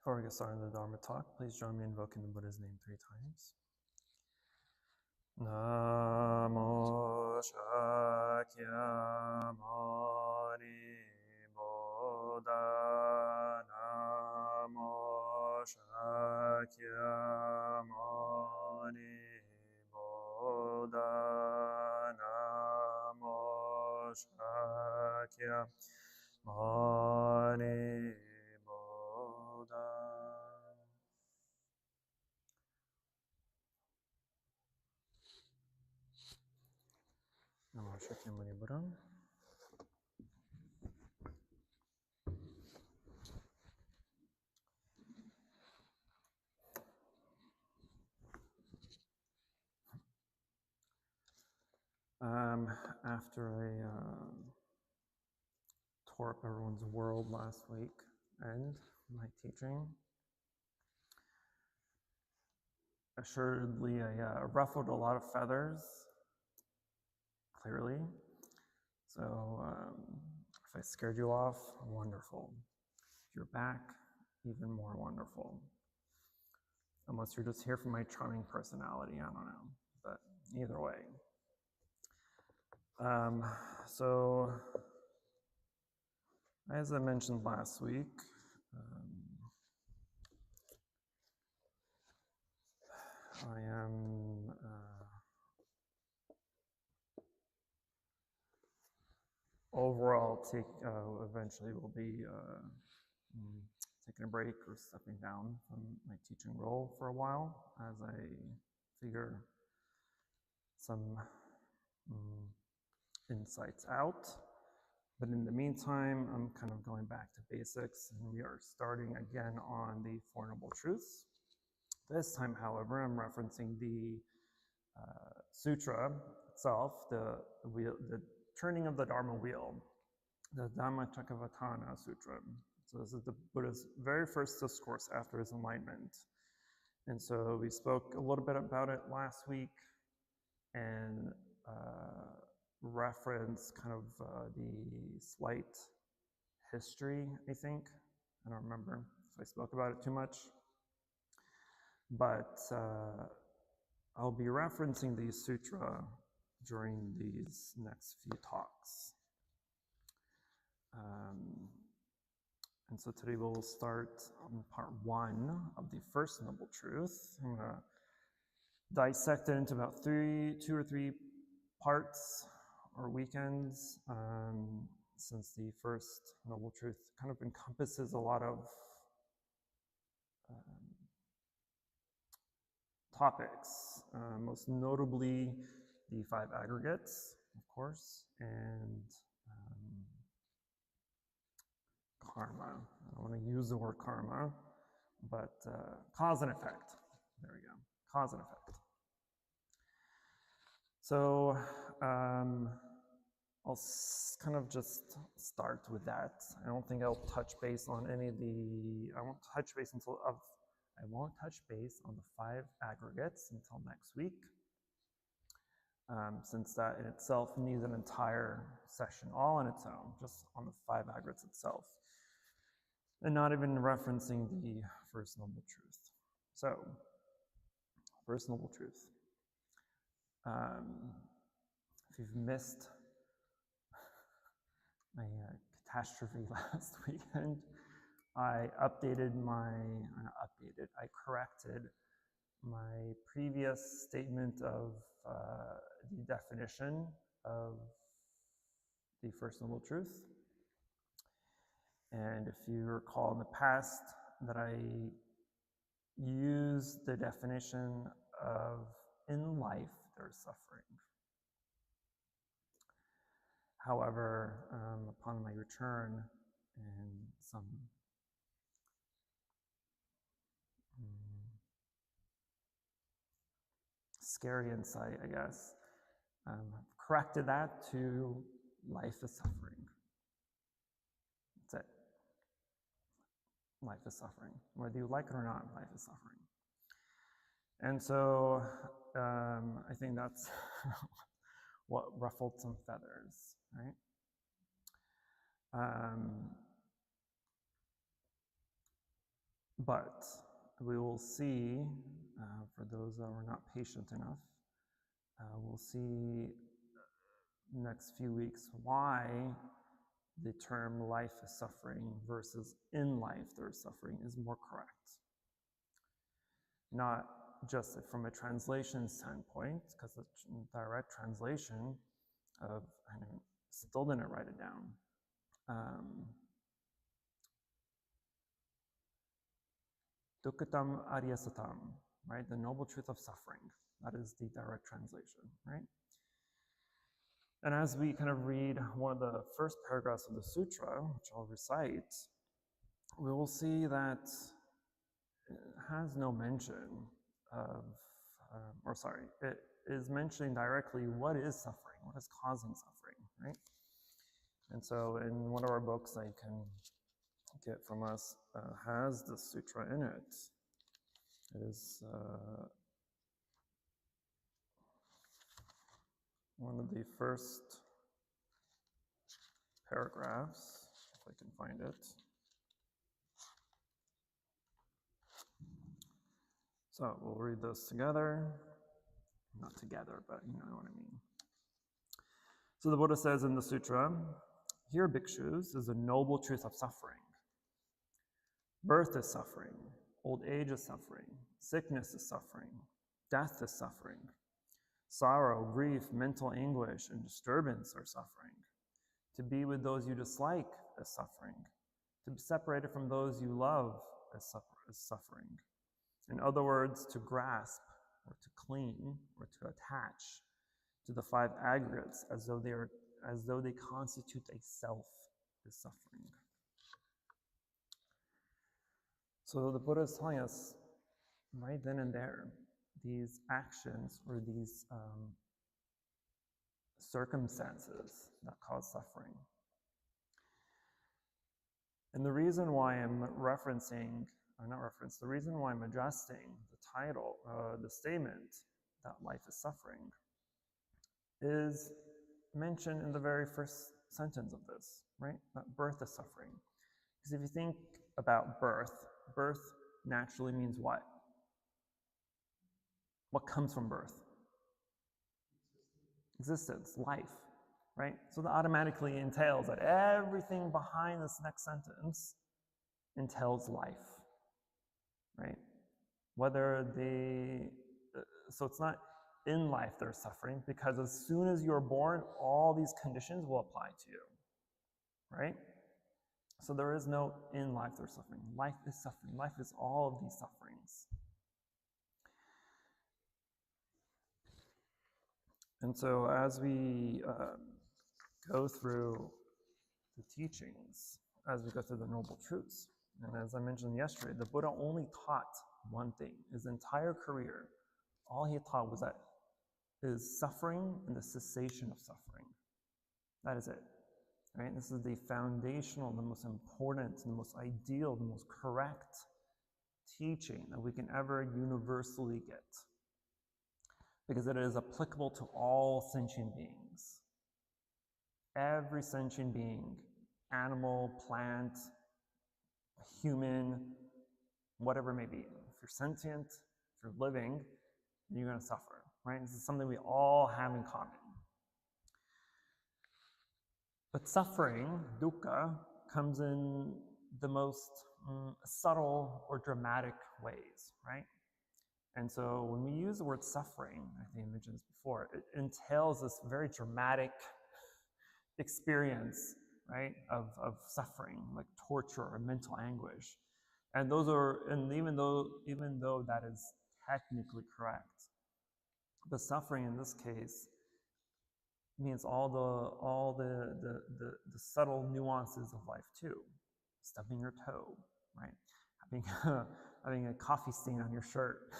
Before we get started in the Dharma talk, please join me in invoking the Buddha's name 3 times. Namo Shakyamuni Buddha Namo Shakyamuni Buddha Namo Shakyamuni Namo Shakyamuni Buddha. After I tore up everyone's world last week and my teaching, assuredly I ruffled a lot of feathers, clearly. So if I scared you off, wonderful. If you're back, even more wonderful. Unless you're just here for my charming personality, I don't know. But either way. So as I mentioned last week, I am overall eventually will be taking a break or stepping down from my teaching role for a while as I figure some insights out. But in the meantime, I'm kind of going back to basics, and we are starting again on the Four Noble Truths. This time, however, I'm referencing the sutra itself, the turning of the Dharma wheel, the Dhammacakkappavattana Sutra. So this is the Buddha's very first discourse after his enlightenment. And so we spoke a little bit about it last week and reference kind of the slight history, I think. I don't remember if I spoke about it too much. But I'll be referencing the sutra during these next few talks. And so today we'll start on part 1 of the First Noble Truth. I'm going to dissect it into about 2 or 3 parts or weekends, since the First Noble Truth kind of encompasses a lot of topics, most notably the 5 aggregates, of course, and karma. I don't want to use the word karma, but cause and effect. There we go, cause and effect. So I'll kind of just start with that. I don't think I'll touch base on any of the, I won't touch base on the 5 aggregates until next week, since that in itself needs an entire session all on its own, just on the 5 aggregates itself, and not even referencing the First Noble Truth. So, First Noble Truth. If you've missed my catastrophe last weekend, I corrected my previous statement of the definition of the First Noble Truth. And if you recall in the past that I used the definition of in life there's suffering. However, upon my return and some scary insight, I guess, corrected that to life is suffering. That's it. Life is suffering. Whether you like it or not, life is suffering. And so I think that's what ruffled some feathers, right? But we will see, for those that were not patient enough, we'll see next few weeks why the term life is suffering versus in life there is suffering is more correct. Not just from a translation standpoint, because the direct translation of, I still didn't write it down. Dukkatam aryasatam, right? The noble truth of suffering. That is the direct translation, right? And as we kind of read one of the first paragraphs of the sutra, which I'll recite, we will see that it has no mention of, it is mentioning directly what is suffering, what is causing suffering, right? And so in one of our books I can get from us has the sutra in it. It is one of the first paragraphs, if I can find it. So we'll read this together. Not together, but you know what I mean. So the Buddha says in the sutra, "Here, bhikshus, is a noble truth of suffering. Birth is suffering, old age is suffering, sickness is suffering, death is suffering. Sorrow, grief, mental anguish, and disturbance are suffering. To be with those you dislike is suffering. To be separated from those you love is suffering. In other words, to grasp or to cling or to attach to the five aggregates as though they constitute a self is suffering." So the Buddha is telling us right then and there, these actions or these circumstances that cause suffering. And the reason why I'm the reason why I'm adjusting the title, the statement that life is suffering, is mentioned in the very first sentence of this, right? That birth is suffering. Because if you think about birth naturally means what? What comes from birth? Existence, life, right? So that automatically entails that everything behind this next sentence entails life, right? So it's not in life there's suffering, because as soon as you're born, all these conditions will apply to you, right? So there is no in life there's suffering. Life is suffering. Life is all of these sufferings. And so as we go through the teachings, as we go through the Noble Truths, and as I mentioned yesterday, the Buddha only taught one thing. His entire career, all he taught was that is suffering and the cessation of suffering. That is it. Right? This is the foundational, the most important, the most ideal, the most correct teaching that we can ever universally get, because it is applicable to all sentient beings. Every sentient being, animal, plant, human, whatever it may be. If you're sentient, if you're living, you're going to suffer, right? This is something we all have in common. But suffering, dukkha, comes in the most subtle or dramatic ways, right? And so when we use the word suffering, I think I mentioned this before, it entails this very dramatic experience right, of suffering, like torture or mental anguish. And those are, and even though that is technically correct, the suffering in this case means all the subtle nuances of life too. Stubbing your toe, right? Having a coffee stain on your shirt,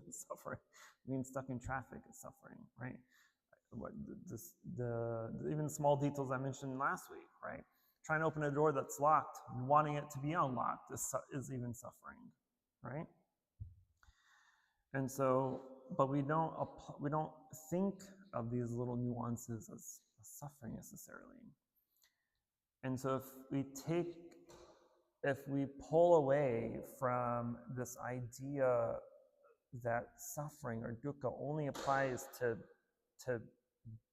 suffering. Being stuck in traffic is suffering, right? What even the small details I mentioned last week, right? Trying to open a door that's locked and wanting it to be unlocked is even suffering, right? And so, but we don't think of these little nuances as suffering necessarily. And so if we pull away from this idea that suffering or dukkha only applies to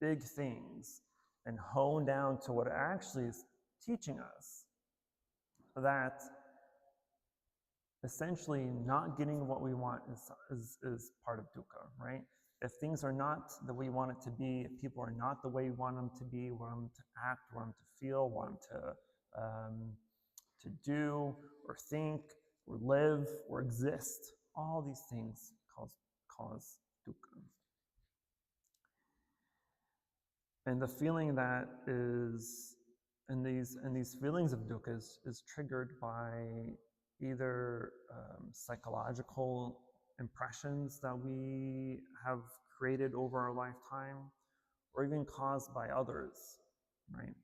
big things and hone down to what it actually is teaching us, that essentially not getting what we want is part of dukkha, right? If things are not the way you want it to be, if people are not the way you want them to be, want them to act, want them to feel, want them to do or think or live or exist, all these things cause dukkha. And the feeling that is, and these feelings of dukkha is triggered by either psychological impressions that we have created over our lifetime, or even caused by others, right?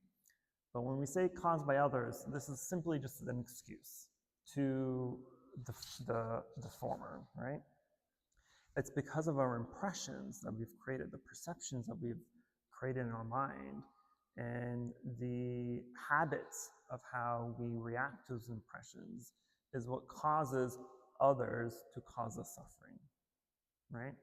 But when we say caused by others, this is simply just an excuse to the former, right? It's because of our impressions that we've created, the perceptions that we've created in our mind, and the habits of how we react to those impressions is what causes others to cause us suffering, right?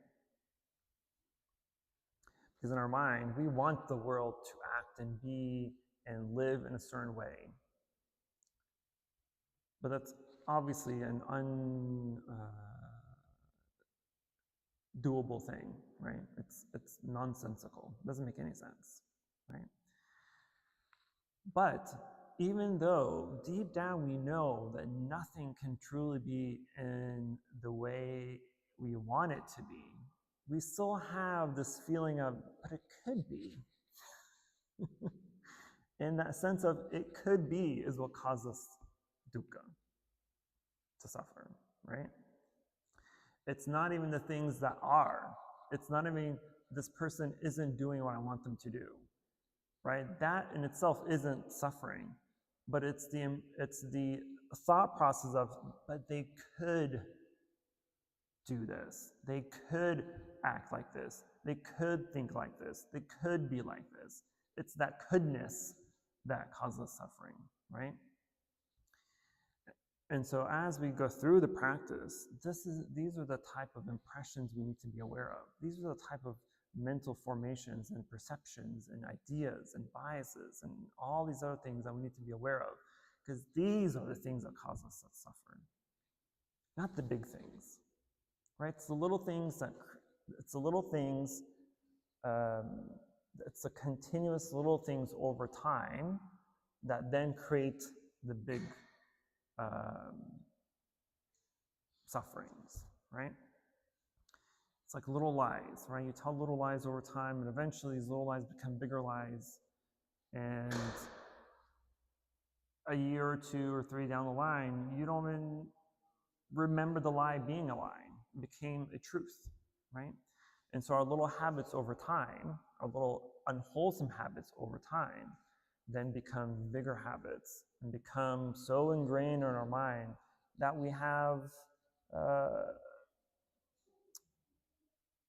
Because in our mind, we want the world to act and be and live in a certain way. But that's obviously an doable thing, right? It's nonsensical. It doesn't make any sense, right? But even though deep down we know that nothing can truly be in the way we want it to be, we still have this feeling of, but it could be. And that sense of it could be is what causes dukkha, to suffer, right? It's not even the things that are. It's not even this person isn't doing what I want them to do, right? That in itself isn't suffering, but it's the thought process of, but they could do this. They could act like this. They could think like this. They could be like this. It's that coulddness that causes suffering, right? And so as we go through the practice, these are the type of impressions we need to be aware of. These are the type of mental formations and perceptions and ideas and biases and all these other things that we need to be aware of, because these are the things that cause us to suffer, not the big things, right? It's the little things it's the continuous little things over time that then create the big sufferings, right? It's like little lies, right? You tell little lies over time, and eventually these little lies become bigger lies. And a year or 2 or 3 down the line, you don't even remember the lie being a lie. It became a truth, right? And so our little habits over time, our little unwholesome habits over time, then become bigger habits and become so ingrained in our mind that we have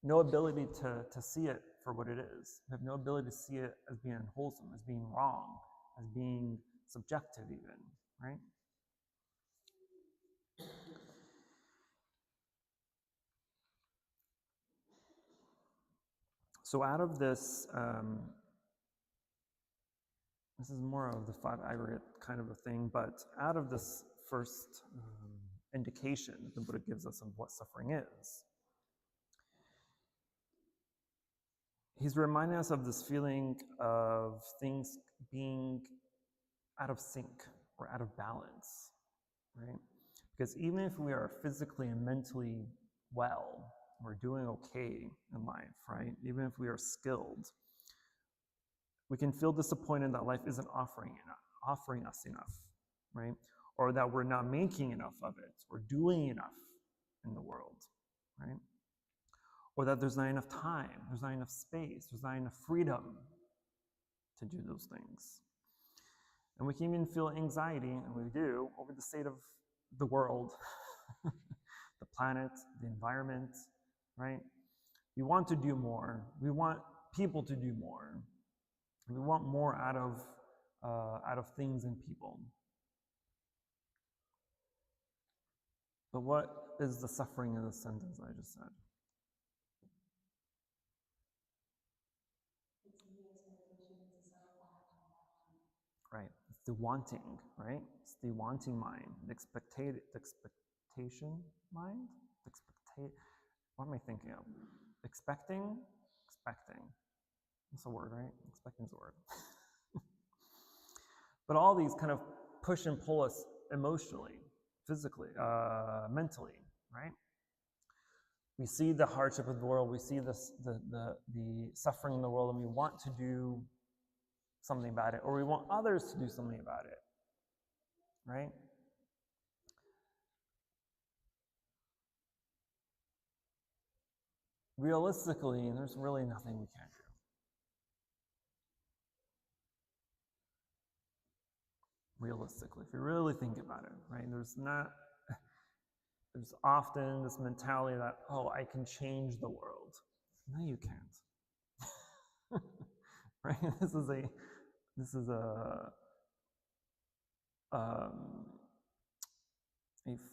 no ability to see it for what it is. We have no ability to see it as being unwholesome, as being wrong, as being subjective even, right? So out of this, this is more of the 5 aggregate kind of a thing, but out of this first indication that the Buddha gives us of what suffering is, he's reminding us of this feeling of things being out of sync or out of balance, right? Because even if we are physically and mentally well, we're doing okay in life, right? Even if we are skilled, we can feel disappointed that life isn't offering us enough, right? Or that we're not making enough of it, or doing enough in the world, right? Or that there's not enough time, there's not enough space, there's not enough freedom to do those things. And we can even feel anxiety, and we do, over the state of the world, the planet, the environment, right? We want to do more. We want people to do more. We want more out of things and people. But what is the suffering in the sentence I just said? Right. It's the wanting, right? It's the wanting mind, the expectation mind? What am I thinking of? Expecting? That's a word, right? Expecting is a word. But all these kind of push and pull us emotionally, physically, mentally, right? We see the hardship of the world, we see the suffering in the world, and we want to do something about it, or we want others to do something about it, right? Realistically, there's really nothing we can't do. Realistically, if you really think about it, right? There's often this mentality that, oh, I can change the world. No, you can't. Right? This is a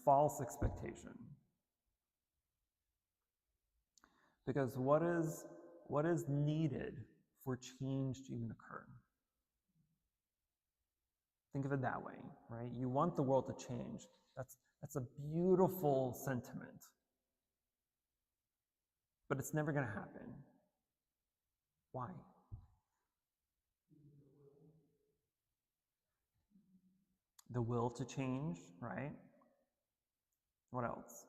false expectation. Because what is needed for change to even occur? Think of it that way, right? You want the world to change. That's a beautiful sentiment. But it's never going to happen. Why? The will to change, right? What else?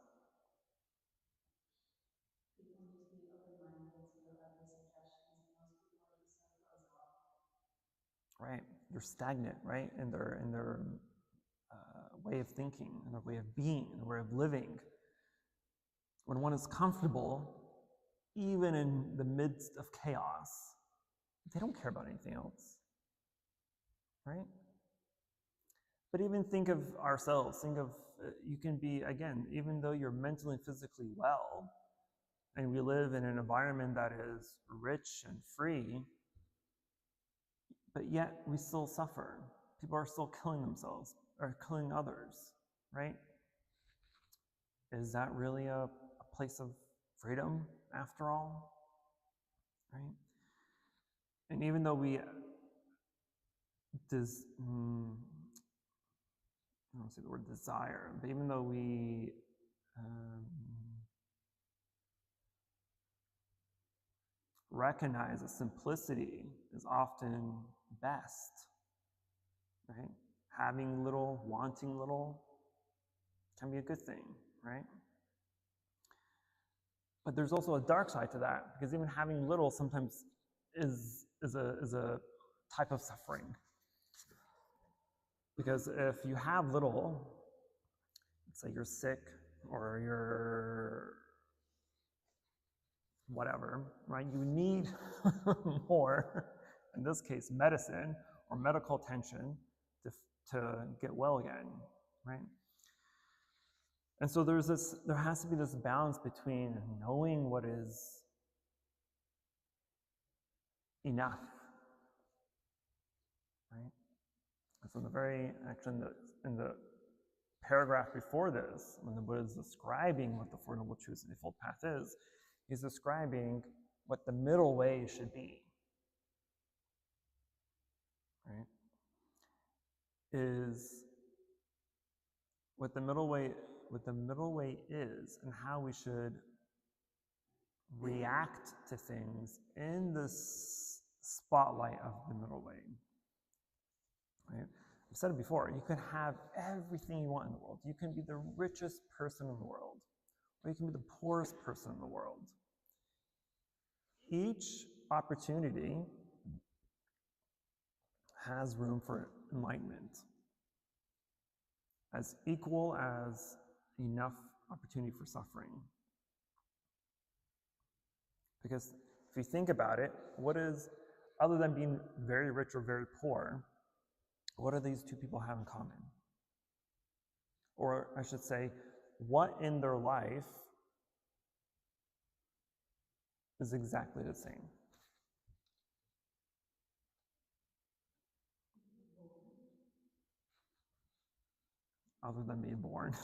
People need to be open-minded to other suggestions, and most people are just so closed off. Right, they're stagnant, right, in their way of thinking, in their way of being, in their way of living. When one is comfortable, even in the midst of chaos, they don't care about anything else, right? But even think of ourselves, you can be, again, even though you're mentally and physically well, and we live in an environment that is rich and free, but yet we still suffer. People are still killing themselves or killing others, right? Is that really a place of freedom after all? Right? And even though I don't say the word desire, but even though we recognize that simplicity is often best, right? Having little, wanting little can be a good thing, right? But there's also a dark side to that, because even having little sometimes is a type of suffering. Because if you have little, let's say you're sick or you're whatever, right? You need more, in this case, medicine or medical attention to get well again, right? And so there has to be this balance between knowing what is enough, right? And so in the paragraph before this, when the Buddha is describing what the Four Noble Truths and the Eightfold Path is, he's describing what the middle way should be, right? Is what the middle way is, and how we should react to things in the spotlight of the middle way, right? I've said it before, you can have everything you want in the world. You can be the richest person in the world, or you can be the poorest person in the world. Each opportunity has room for enlightenment, as equal as enough opportunity for suffering. Because if you think about it, what is, other than being very rich or very poor, what do these two people have in common? Or I should say, what in their life is exactly the same? Other than being born,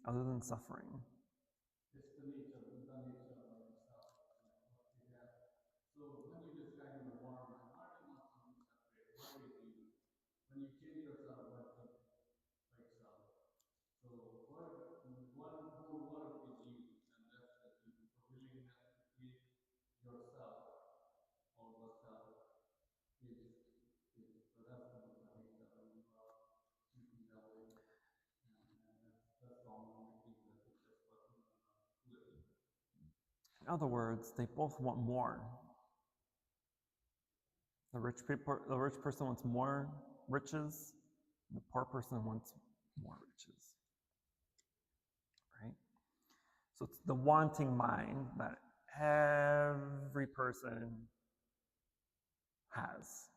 other than suffering. It's the nature of itself. Yeah. So when you describe in the warm, my heart is not something separate. What is you? When you change yourself, what something by itself. So what one whole world is you, and that's the you. So willingness to give yourself or the self is so that's the nature when you are thinking that way. And that's the only thing that is just clear. In other words, they both want more. The rich person wants more riches, and the poor person wants more riches. Right? So it's the wanting mind that every person has.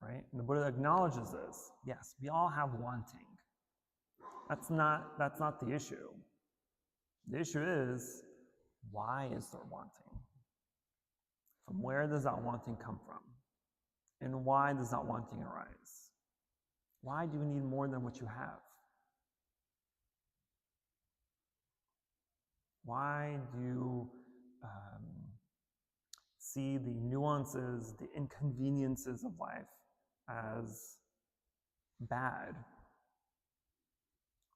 Right? And the Buddha acknowledges this. Yes, we all have wanting. That's not the issue. The issue is, why is there wanting? From where does that wanting come from? And why does that wanting arise? Why do you need more than what you have? Why do you see the nuances, the inconveniences of life as bad?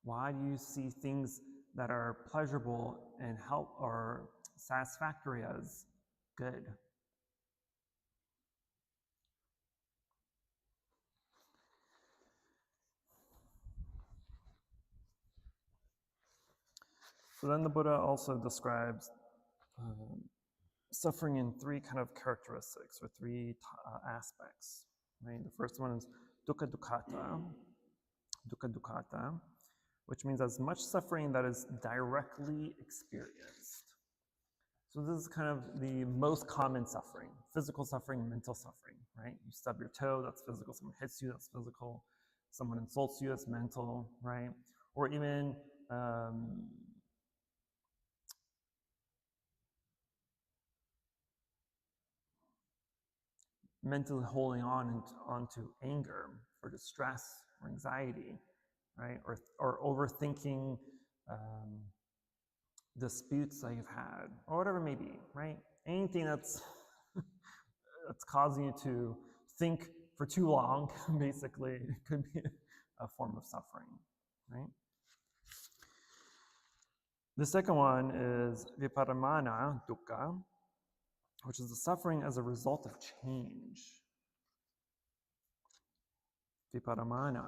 Why do you see things that are pleasurable and help or satisfactory as good? So then the Buddha also describes suffering in three kind of characteristics or three aspects. Right? The first one is dukkha dukkata, which means as much suffering that is directly experienced. So this is kind of the most common suffering: physical suffering, mental suffering. Right? You stub your toe, that's physical. Someone hits you, that's physical. Someone insults you, that's mental. Right? Or even mentally holding onto anger or distress or anxiety, right? Or overthinking disputes that you've had, or whatever it may be, right? Anything that's that's causing you to think for too long, basically, it could be a form of suffering, right? The second one is viparamana dukkha, which is the suffering as a result of change. Viparamana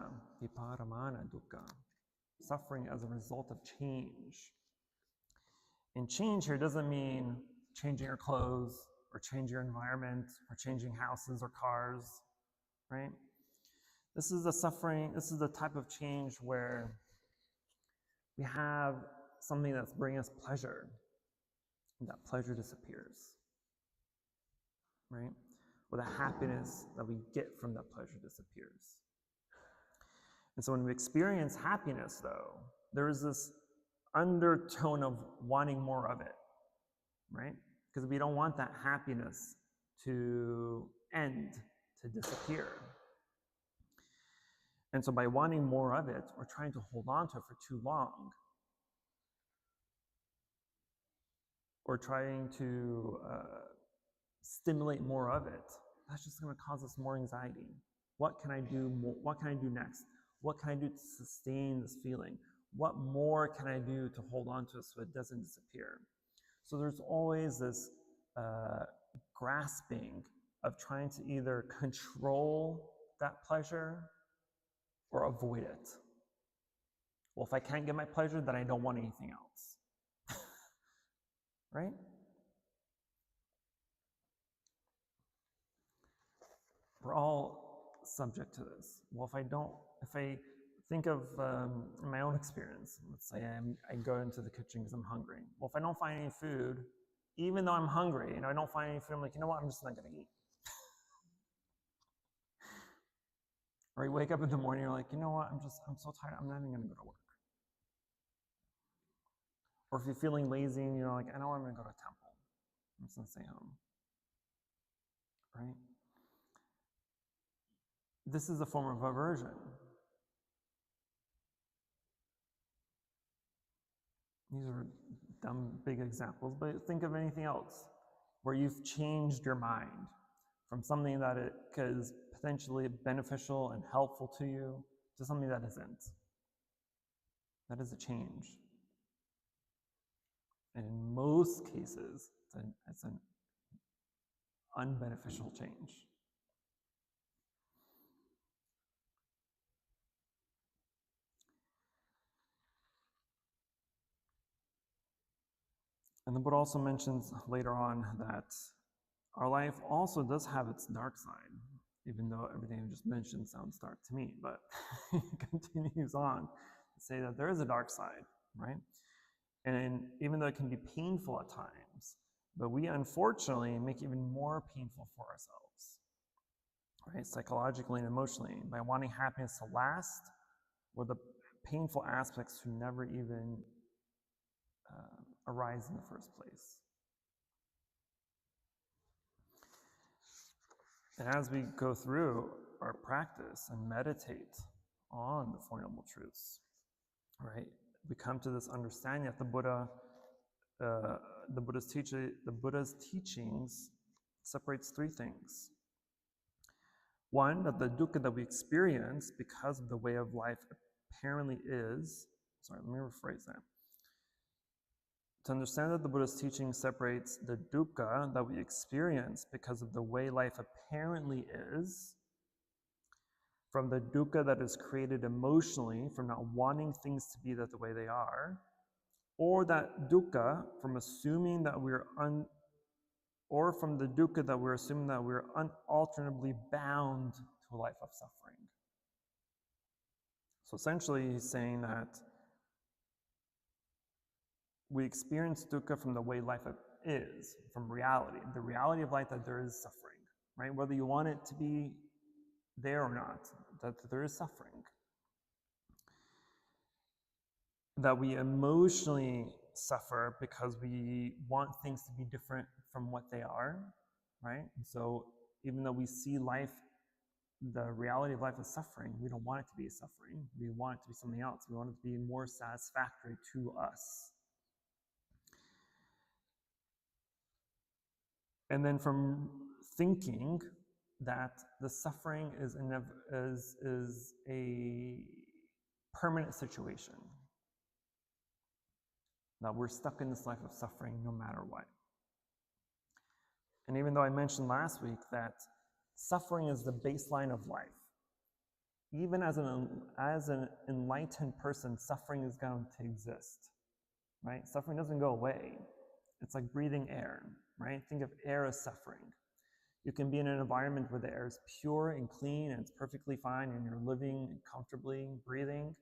dukkha, suffering as a result of change. And change here doesn't mean changing your clothes or changing your environment or changing houses or cars, right? This is the suffering, this is the type of change where we have something that's bringing us pleasure, and that pleasure disappears, right? Or the happiness that we get from that pleasure disappears. And so when we experience happiness, though, there is this undertone of wanting more of it, right? Because we don't want that happiness to end, to disappear. And so by wanting more of it, or trying to hold on to it for too long, or trying to stimulate more of it, that's just going to cause us more anxiety. What can I do? What can I do next? What can I do to sustain this feeling? What more can I do to hold on to it so it doesn't disappear? So there's always this grasping of trying to either control that pleasure or avoid it. Well, if I can't get my pleasure, then I don't want anything else. Right? We're all subject to this. Well, if I think of my own experience, let's say I go into the kitchen because I'm hungry. Well, if I don't find any food, even though I'm hungry and I don't find any food, I'm like, you know what, I'm just not going to eat. Or you wake up in the morning, you're like, you know what, I'm so tired, I'm not even going to go to work. Or if you're feeling lazy and you're like, I know I'm going to go to temple. I'm just going to stay home. Right? This is a form of aversion. These are dumb, big examples, but think of anything else where you've changed your mind from something that it is potentially beneficial and helpful to you to something that isn't. That is a change. And in most cases, it's an unbeneficial change. And the Buddha also mentions later on that our life also does have its dark side, even though everything I just mentioned sounds dark to me, but he continues on to say that there is a dark side, right? And even though it can be painful at times, but we unfortunately make it even more painful for ourselves, right? Psychologically and emotionally, by wanting happiness to last, or the painful aspects to never even arise in the first place. And as we go through our practice and meditate on the Four Noble Truths, right, we come to this understanding that the Buddha's teachings separates three things. One, that the dukkha that we experience because of the way of life apparently is, sorry, let me rephrase that. To understand that the Buddha's teaching separates the dukkha that we experience because of the way life apparently is from the dukkha that is created emotionally from not wanting things to be that the way they are, or that dukkha from assuming that or from the dukkha that we're assuming that we're unalterably bound to a life of suffering. So essentially, he's saying that we experience dukkha from the way life is, from reality, the reality of life that there is suffering, right? Whether you want it to be there or not, that there is suffering. That we emotionally suffer because we want things to be different from what they are, right? And so even though we see life, the reality of life as suffering, we don't want it to be a suffering. We want it to be something else. We want it to be more satisfactory to us. And then from thinking that the suffering is a permanent situation, that we're stuck in this life of suffering no matter what. And even though I mentioned last week that suffering is the baseline of life, even as an enlightened person, suffering is going to exist, right? Suffering doesn't go away. It's like breathing air, right? Think of air as suffering. You can be in an environment where the air is pure and clean and it's perfectly fine and you're living comfortably, breathing.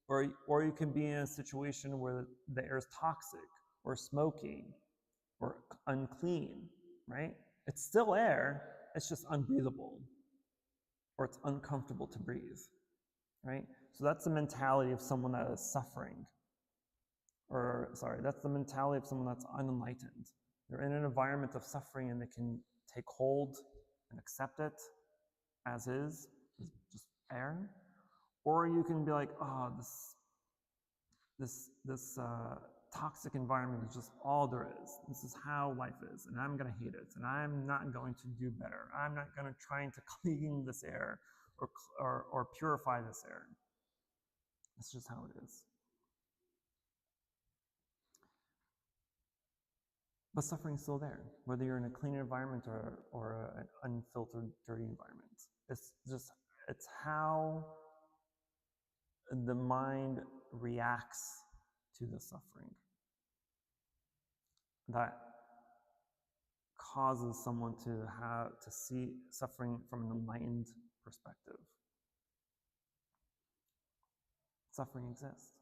Or you can be in a situation where the air is toxic or smoky or unclean, right? It's still air, it's just unbreathable or it's uncomfortable to breathe, right? So that's the mentality of someone that is suffering. That's the mentality of someone that's unenlightened. They're in an environment of suffering and they can take hold and accept it as is, just air. Or you can be like, oh, this toxic environment is just all there is. This is how life is, and I'm going to hate it, and I'm not going to do better. I'm not going to try to clean this air or purify this air. It's just how it is. But suffering's still there, whether you're in a clean environment or an unfiltered, dirty environment. It's how the mind reacts to the suffering that causes someone to see suffering from an enlightened perspective. Suffering exists.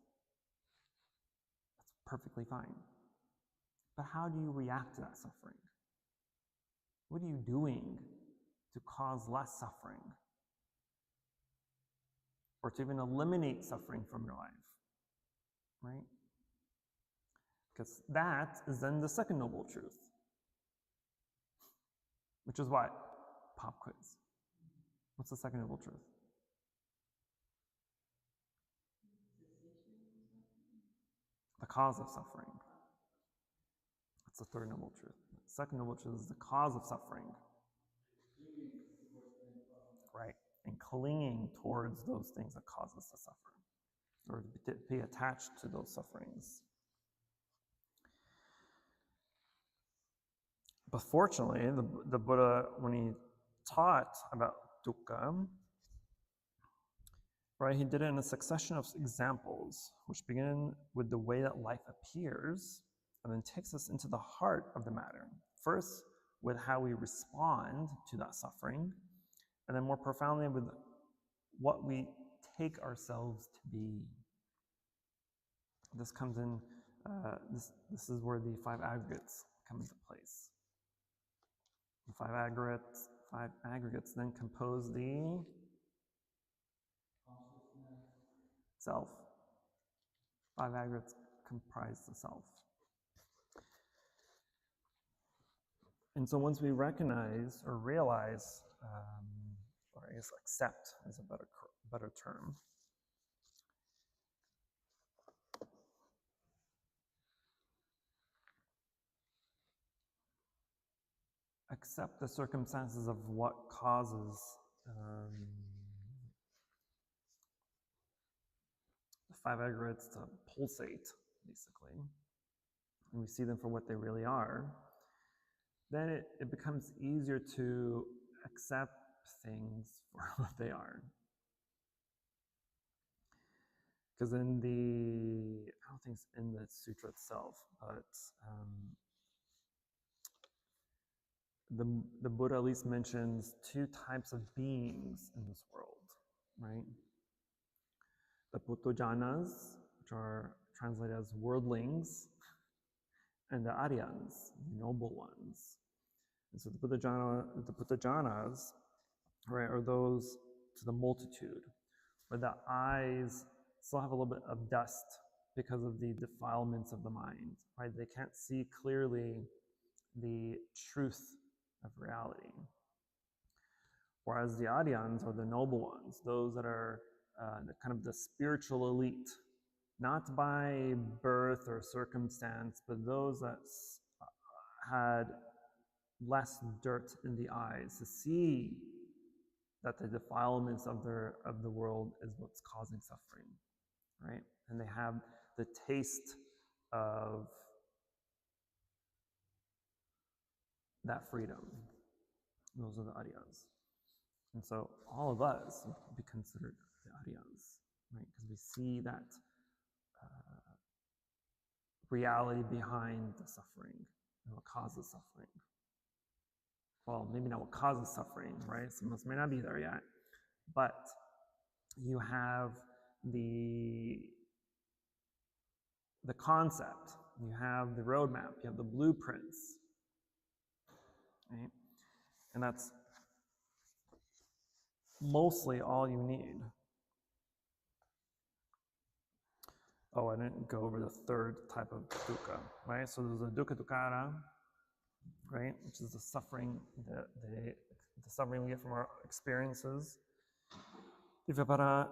That's perfectly fine. But how do you react to that suffering? What are you doing to cause less suffering? Or to even eliminate suffering from your life? Right? Because that is then the second noble truth. Which is what? Pop quiz. What's the second noble truth? The cause of suffering. That's the third noble truth. The second noble truth is the cause of suffering. Right. And clinging towards those things that cause us to suffer. Or to be attached to those sufferings. But fortunately, the Buddha, when he taught about dukkha, right, he did it in a succession of examples, which begin with the way that life appears, and then takes us into the heart of the matter. First, with how we respond to that suffering, and then more profoundly with what we take ourselves to be. This comes in, this is where the five aggregates come into place. The five aggregates then compose the self. Five aggregates comprise the self. And so once we recognize or realize, or I guess accept is a better term, accept the circumstances of what causes the five aggregates to pulsate, basically, and we see them for what they really are, then it becomes easier to accept things for what they are. Because I don't think it's in the sutra itself, but the Buddha at least mentions two types of beings in this world, right? The Putojanas, which are translated as worldlings, and the Aryans, the noble ones. And so the Putojanas, right, are those to the multitude, where the eyes still have a little bit of dust because of the defilements of the mind, right? They can't see clearly the truth of reality. Whereas the Aryans are the noble ones, those that are kind of the spiritual elite, not by birth or circumstance, but those that had less dirt in the eyes to see that the defilements of the world is what's causing suffering, right? And they have the taste of that freedom. Those are the Aryas. And so all of us would be considered the Aryas, right? Because we see that reality behind the suffering and what causes suffering. Well, maybe not what causes suffering, right? Some of us may not be there yet, but you have the concept, you have the roadmap, you have the blueprints, right? And that's mostly all you need. Oh, I didn't go over the third type of dukkha, right? So there's a dukkha dukkara, right? Which is the suffering, the suffering we get from our experiences. Vipamarana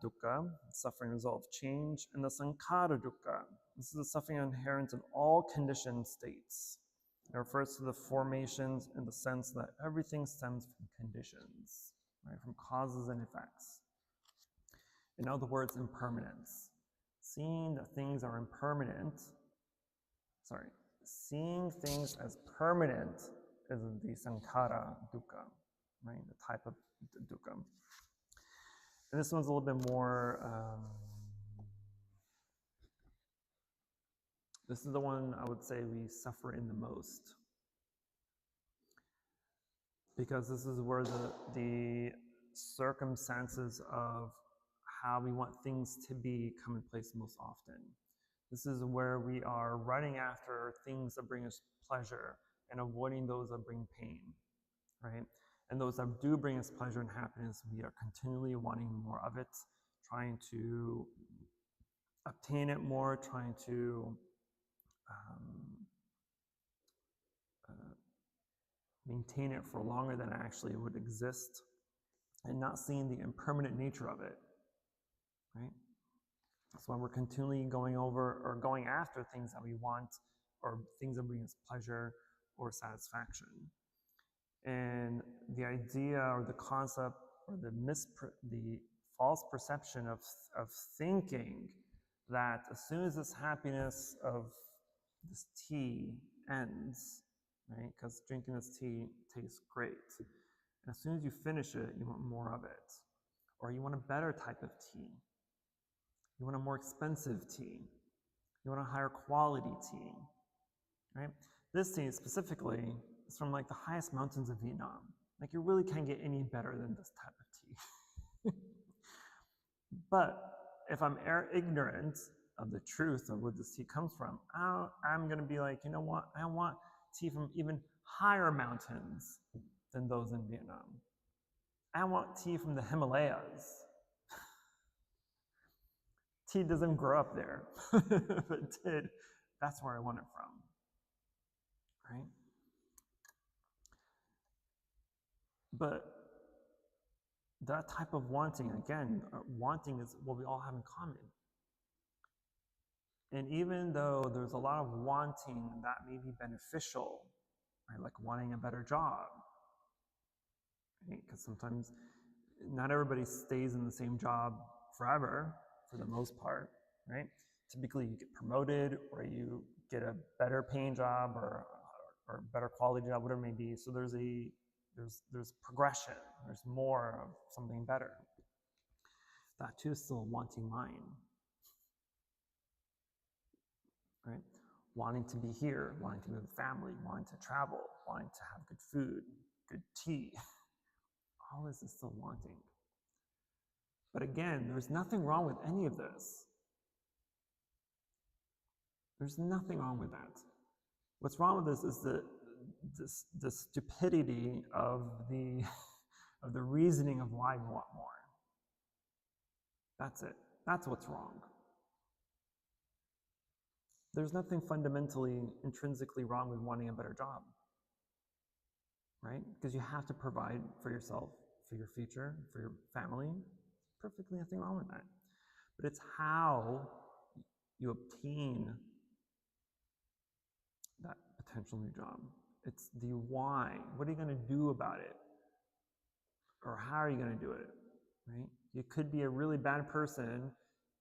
dukkha, suffering result of change, and the sankhara dukkha. This is the suffering inherent in all conditioned states. It refers to the formations in the sense that everything stems from conditions, right? From causes and effects. In other words, impermanence. Seeing that things are impermanent, seeing things as permanent is the sankhara dukkha, right? The type of dukkha. And this one's a little bit more, this is the one I would say we suffer in the most. Because this is where the circumstances of how we want things to be come in place most often. This is where we are running after things that bring us pleasure and avoiding those that bring pain, right? And those that do bring us pleasure and happiness, we are continually wanting more of it, trying to obtain it more, trying to maintain it for longer than actually would exist, and not seeing the impermanent nature of it, right? That's why we're continually going over or going after things that we want or things that bring us pleasure or satisfaction. And the idea or the concept or the false perception of thinking that as soon as this happiness of this tea ends, right? Because drinking this tea tastes great. And as soon as you finish it, you want more of it. Or you want a better type of tea. You want a more expensive tea. You want a higher quality tea, right? This tea specifically is from like the highest mountains of Vietnam. Like you really can't get any better than this type of tea. But if I'm ignorant of the truth of where this tea comes from, I'm going to be like, you know what? I want tea from even higher mountains than those in Vietnam. I want tea from the Himalayas. Tea doesn't grow up there. If it did, that's where I want it from, right? But that type of wanting, again, wanting is what we all have in common. And even though there's a lot of wanting that may be beneficial, right? Like wanting a better job, right? Because sometimes not everybody stays in the same job forever, for the most part, right? Typically you get promoted or you get a better paying job or better quality job, whatever it may be. So there's progression, there's more of something better. That too is still a wanting mind, right? Wanting to be here, wanting to be with family, wanting to travel, wanting to have good food, good tea. All this is still wanting. But again, there's nothing wrong with any of this. There's nothing wrong with that. What's wrong with this is the stupidity of the reasoning of why we want more. That's it. That's what's wrong. There's nothing fundamentally, intrinsically wrong with wanting a better job, right? Because you have to provide for yourself, for your future, for your family. Perfectly nothing wrong with that. But it's how you obtain that potential new job. It's the why. What are you going to do about it? Or how are you going to do it, right? You could be a really bad person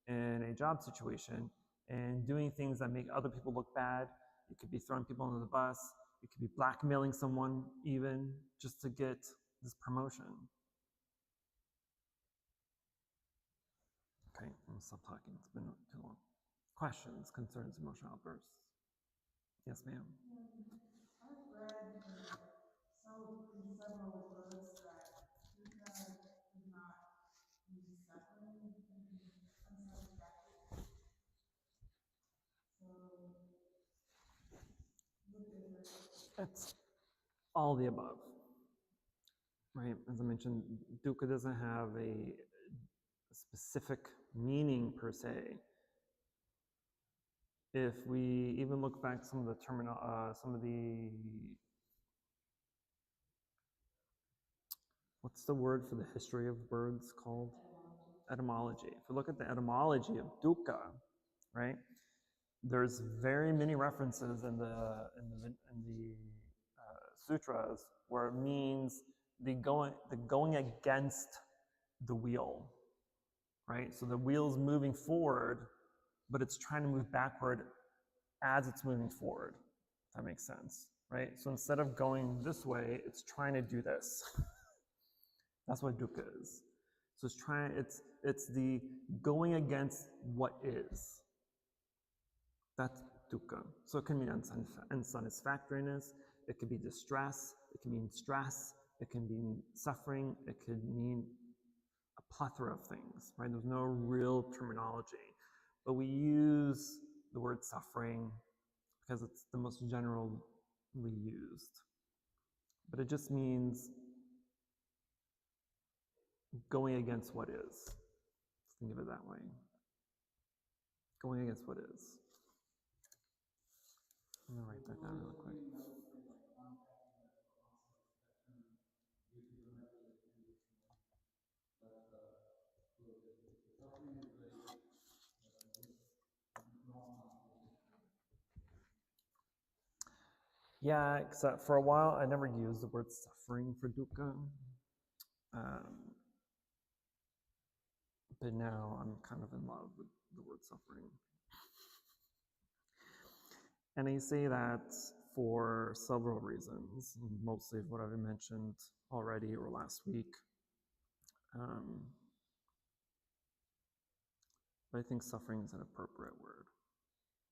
in a job situation and doing things that make other people look bad. You could be throwing people under the bus. You could be blackmailing someone even just to get this promotion. Okay, I'm going to stop talking. It's been too long. Questions, concerns, emotional outbursts? Yes, ma'am. I've read in several books that Buddha did not use suffering and unsatisfactory. So, what is it? It's all the above, right? As I mentioned, dukkha doesn't have a specific meaning per se. If we even look back some of the what's the word for the history of words called? Etymology. If we look at the etymology of dukkha, right? There's very many references in the sutras where it means the going against the wheel, right? So the wheel's moving forward, but it's trying to move backward as it's moving forward. If that makes sense, right? So instead of going this way, it's trying to do this. That's what dukkha is. So it's the going against what is. That's dukkha. So it can mean unsatisfactoriness, it could be distress, it can mean stress, it can mean suffering, it could mean a plethora of things, right? There's no real terminology. But we use the word suffering because it's the most generally used. But it just means going against what is. Let's think of it that way. Going against what is. I'm going to write that down real quick. Yeah, except for a while, I never used the word suffering for dukkha. But now I'm kind of in love with the word suffering. And I say that for several reasons, mostly what I've mentioned already or last week. But I think suffering is an appropriate word.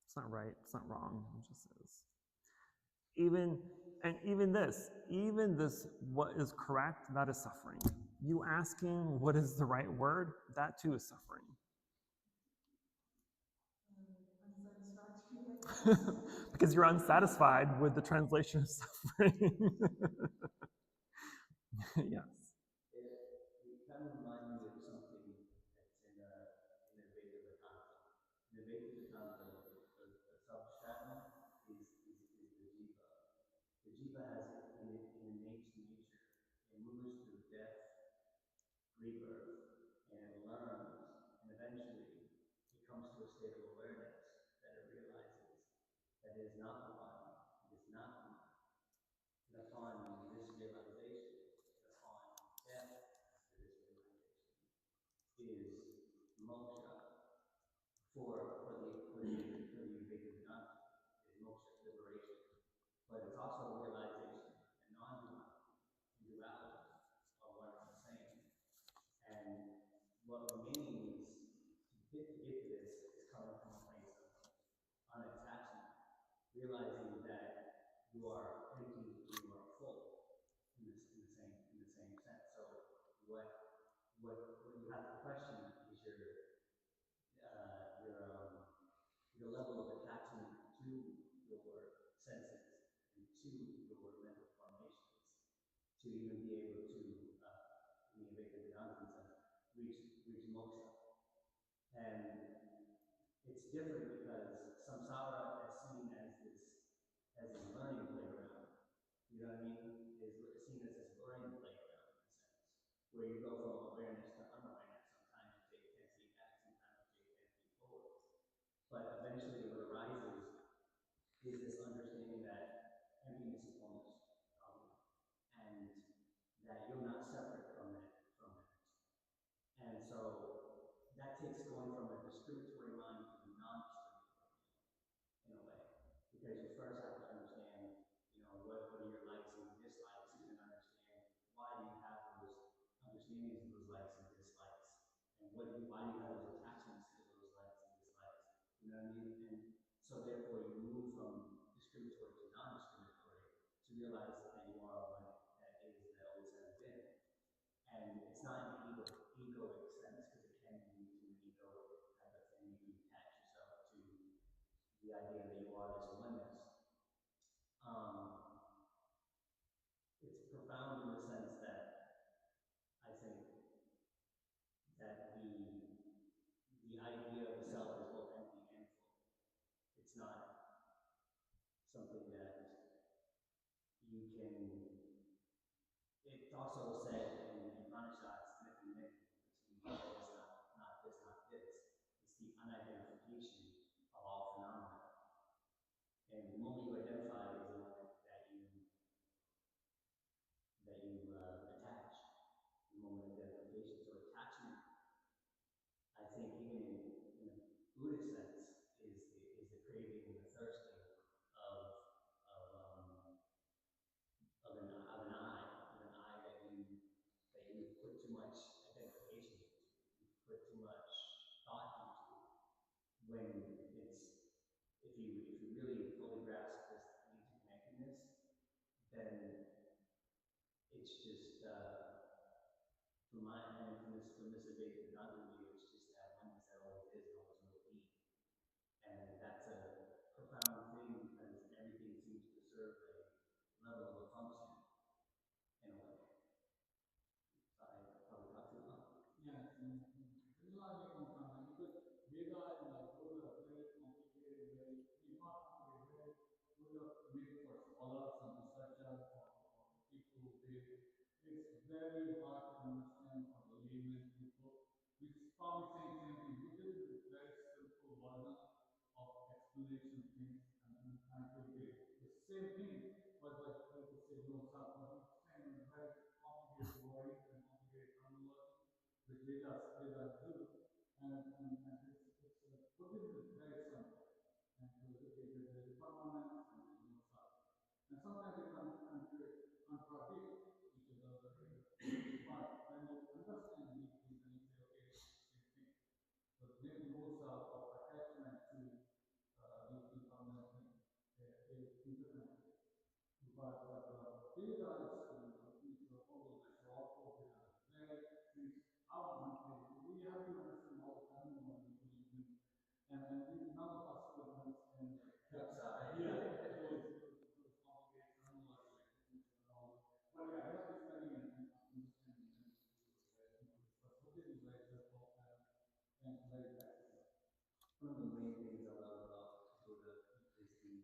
It's not right, it's not wrong, it just is. Even this, what is correct, that is suffering. You asking what is the right word, that too is suffering. Because you're unsatisfied with the translation of suffering. Yes. It kind of reminds me of something that's in the Veda Vedanta. In the Veda Vedanta, the substratum is the jiva. The jiva has an innate nature. It moves through death, rebirth, and it learns, and eventually it comes to a state of awareness that it realizes that it is not the body, it is not the mind. And upon this realization, and upon death after this realization, is moksha for the Veda Vedanta, is moksha, liberation. But it's also a realization that non-duality and duality are one and the same. And what remains to get to this is coming from a place of unattachment, realizing that you are empty and you are full in the same sense. So what you have to question is your level of attachment to your senses and to your mental formations to even be able to, in the Veda Vedanta sense, reach moksha. And it's different because samsara is seen as a learning playground. You know what I mean? Is seen as this learning playground in a sense, where you go from awareness to unawareness. Sometimes you take 10 feet back, sometimes you take 10 feet forward. But eventually what arises is this understanding that emptiness is fullness, and that you're not separate from that. And so that takes going from a discriminatory mind to a non-discriminatory mind, in a way. Because you first have to understand, what are your likes and dislikes, and then understand why do you have those understandings of those likes and dislikes, and why do you have those attachments to those likes and dislikes. You know what I mean? And so therefore you move from discriminatory to non-discriminatory to realize that you are what that is, that always has been. And it's not an egoic sense, because it can lead to an ego type of thing. You attach yourself to the idea that you are this oneness. It's profound in the sense that I think that the idea of the self is both empty and full. It's not something that you can. It's also said in the Upanishads, myth and myth, between this, not this, not this. It's the unidentification of all phenomena. And the moment you identify is the moment that you attach. The moment of identification. So attachment, I think, even in a Buddhist sense, is the craving and the thirst then it's just, from my, I mean, from this Advaita Vedanta view, it's just that oneness that always is and always will be. And that's a profound thing because everything seems to serve a level of a function in a way. So I probably talked too long. Yeah, it's logical concept because Veda and like those are very complicated, very not complicated, very those are made for scholars and researchers or people who did. It's very hard to understand for the layman people. It's probably saying same thing. Buddhism is very simple version of explanation things and uncomplicated. The same thing, but like people say no self, but it's saying very complicated words and complicated terminology which Vedas do, and it's Buddhism is very simple, and so there is permanence and there is no self, and sometimes they contradict each other, but when you understand deeply, then you say, okay, it's the same thing. So there is no self of attachment to these impermanent things is interconnected. But Veda is almost like also Veda is very since our we have to understand all the terminology to even and none of us could understand like those complicated terminology like definition and all. But yeah, I have to study and understand and but Buddhism is very simple and very practical. One of the main things I love about Buddha is the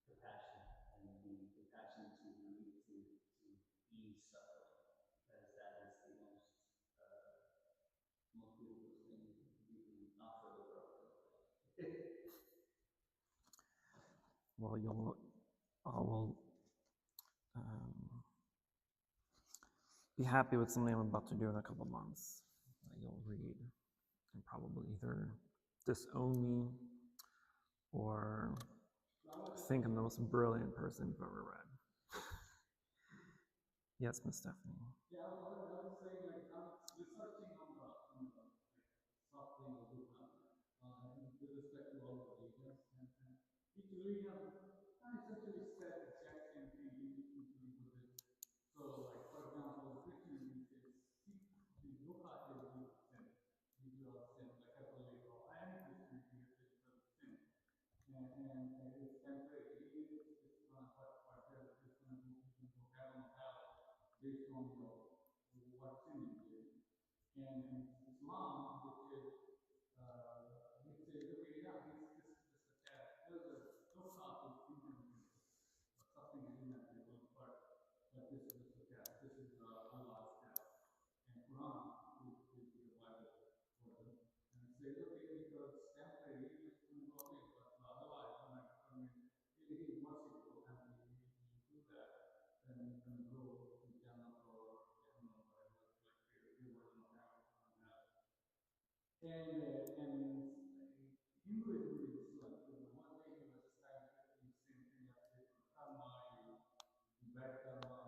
compassion and the compassion to ease suffering, because that is the most beautiful thing you can offer the world. Well, I will be happy with something I'm about to do in a couple months that you'll read and probably either disown me or think I'm the most brilliant person you've ever read. Yes, Miss Stephanie. Yeah, I was saying like I'm researching on the like, suffering or dukkha with respect to all the religions, and each religion essentially said the exact same thing, including Buddhism. So, like for example, the Christianity says the dukkha is due to sin. If you are sin, like Catholic or any Christianity, it is sin, and it's temporary. It's gonna but it's gonna go into heaven or hell based on what sin you did. And Islam, which says, okay, yeah, this is just a test. There's a dukkha is inevitable, but suffering is inevitable, but this is just a test. This is Allah's test. And Quran is the Bible version. And it says, okay, because it's temporary, it's going to go away, but otherwise, when He is merciful and He do that, then you can go to Jannah or Jahannam or whatever, like your version of hell and hell. And Hinduism is like one way you understand it is same thing as based on karma, you bad karma,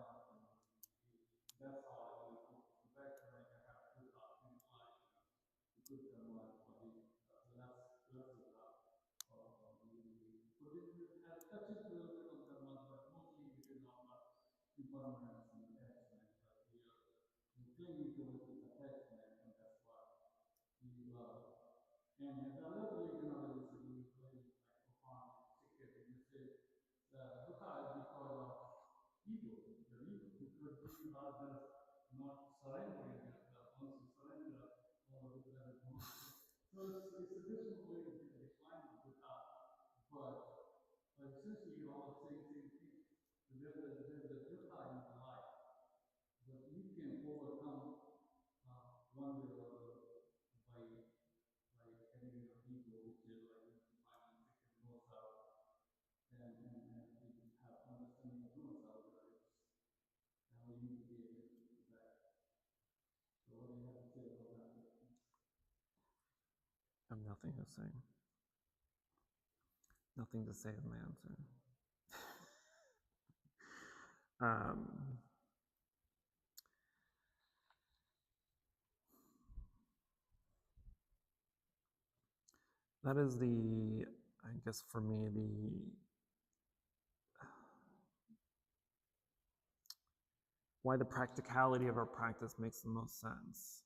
that's how you know bad karma can have good things like good karma for the less good Buddhism touches a little bit on karma, but mostly it is about impermanence and attachment. Like you cling to it with attachment, and that's what you and the other religion is very like profound, Sikhism. They say the dukkha is because of ego, your ego, because you are just not surrendering yourself. Once you surrender, all of that is gone. So it's a different way of defining dukkha, but essentially all the same thing. So there's a dukkha in the life, but you can overcome one way or other by having your ego, which is like defining thinking no self, and you have understanding of no self, how you need to be able to do that. So what do you have to say about that? I have nothing to say. Nothing to say to my answer. That is I guess for me, why the practicality of our practice makes the most sense.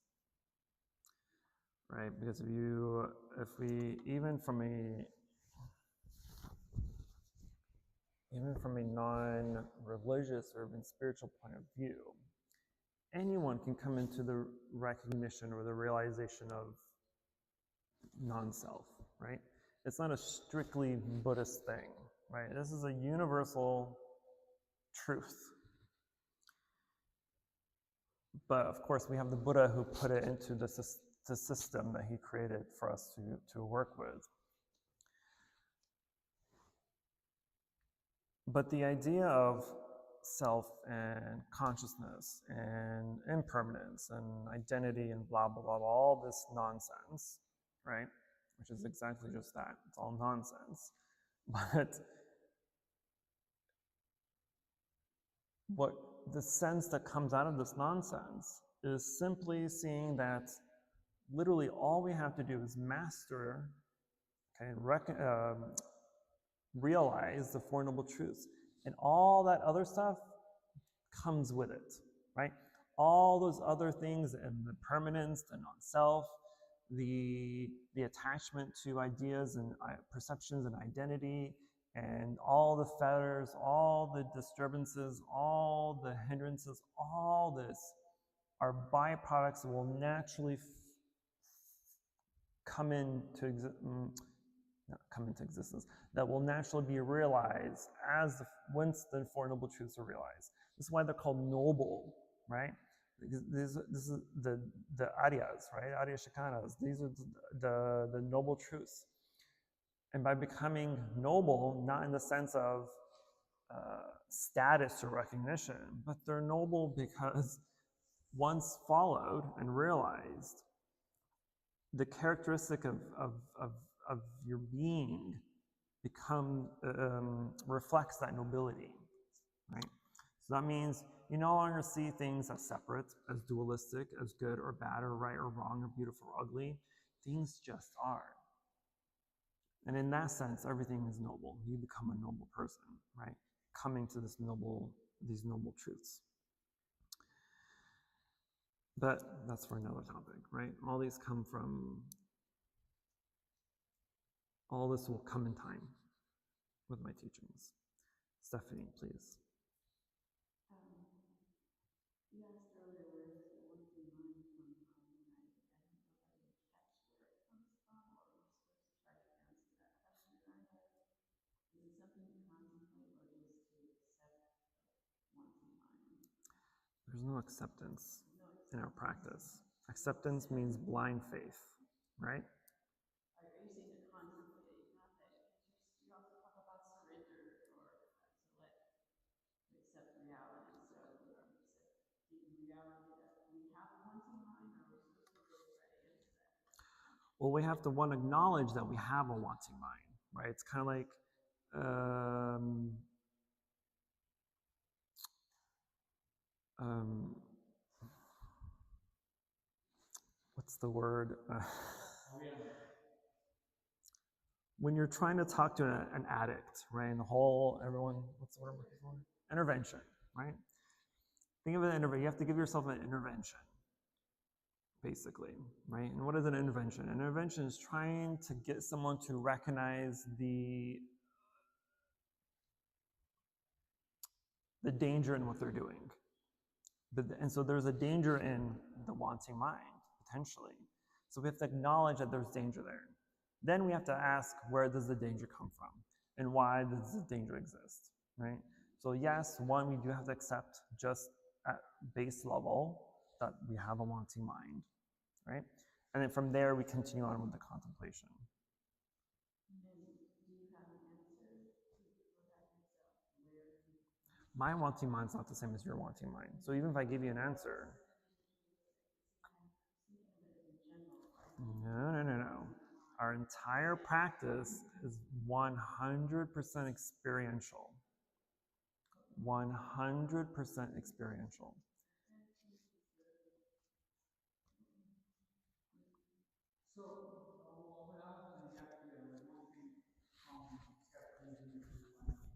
Right? Because if we, even from a non-religious or even spiritual point of view, anyone can come into the recognition or the realization of non-self, right? It's not a strictly Buddhist thing, right? This is a universal truth. But of course, we have the Buddha who put it into the system that he created for us to work with. But the idea of self and consciousness and impermanence and identity and blah, blah, blah, all this nonsense, right? Which is exactly just that. It's all nonsense. But what the sense that comes out of this nonsense is simply seeing that literally all we have to do is master, okay, realize the Four Noble Truths. And all that other stuff comes with it, right? All those other things and the permanence, the non-self, the attachment to ideas and perceptions and identity, and all the fetters, all the disturbances, all the hindrances, all this are byproducts that will naturally come into existence, that will naturally be realized once the Four Noble Truths are realized. This is why they're called noble, right? This is the Aryas, right? Arya Shikanas. These are the noble truths. And by becoming noble, not in the sense of status or recognition, but they're noble because once followed and realized, the characteristic of your being reflects that nobility, right? So that means you no longer see things as separate, as dualistic, as good or bad or right or wrong or beautiful or ugly. Things just are. And in that sense, everything is noble. You become a noble person, right? Coming to these noble truths. But that's for another topic, right? All this will come in time with my teachings. Stephanie, please. You asked earlier where does the wanting mind come from, and I don't know if I didn't catch where it comes from, or are you supposed to try to answer that question, kind of? Is it something to contemplate, or just to accept wanting mind? There's no acceptance in our practice. Acceptance means blind faith, right? Are you saying to contemplate? Not that you also talk about surrender, or to accept reality. So you said in reality that we have a wanting mind, or are we supposed to really try to answer that question? Well, we have to acknowledge that we have a wanting mind, right? It's kind of like what's the word? When you're trying to talk to an addict, right? And what's the word I'm looking for? Intervention, right? Think of an intervention. You have to give yourself an intervention, basically, right? And what is an intervention? An intervention is trying to get someone to recognize the danger in what they're doing. And so there's a danger in the wanting mind, potentially. So we have to acknowledge that there's danger there. Then we have to ask, where does the danger come from? And why does the danger exist, right? So yes, one, we do have to accept just at base level that we have a wanting mind, right? And then from there, we continue on with the contemplation. And then, do you have an answer for that yourself? My wanting mind is not the same as your wanting mind. So even if I give you an answer, no. Our entire practice is 100% experiential. 100% experiential. So, when I was in Japan, one thing kept bringing me to mind,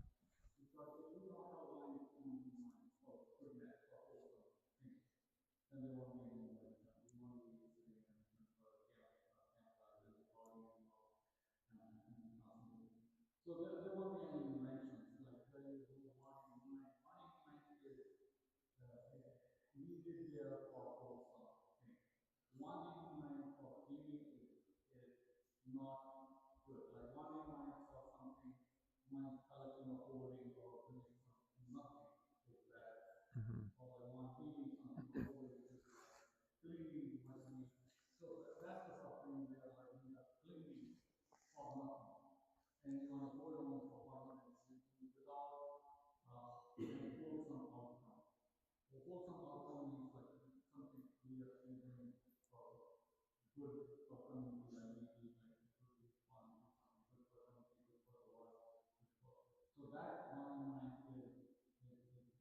because if we don't have a wanting mind, or putting that for whole So there won't be any inventions like when you do one in mind. One in mind is needed there for both things. One in mind for giving is not good. Like one in mind for something, mind collecting or hoarding or doing something, nothing is bad. Or like one giving something, hoarding is like clinging money. So that's the suffering there, like we are clinging for nothing. And you want to hold on for permanence without wholesome outcome. The wholesome outcome means like something we are doing for good for community, like maybe like good fun, good for community, good for the world. So that one in mind is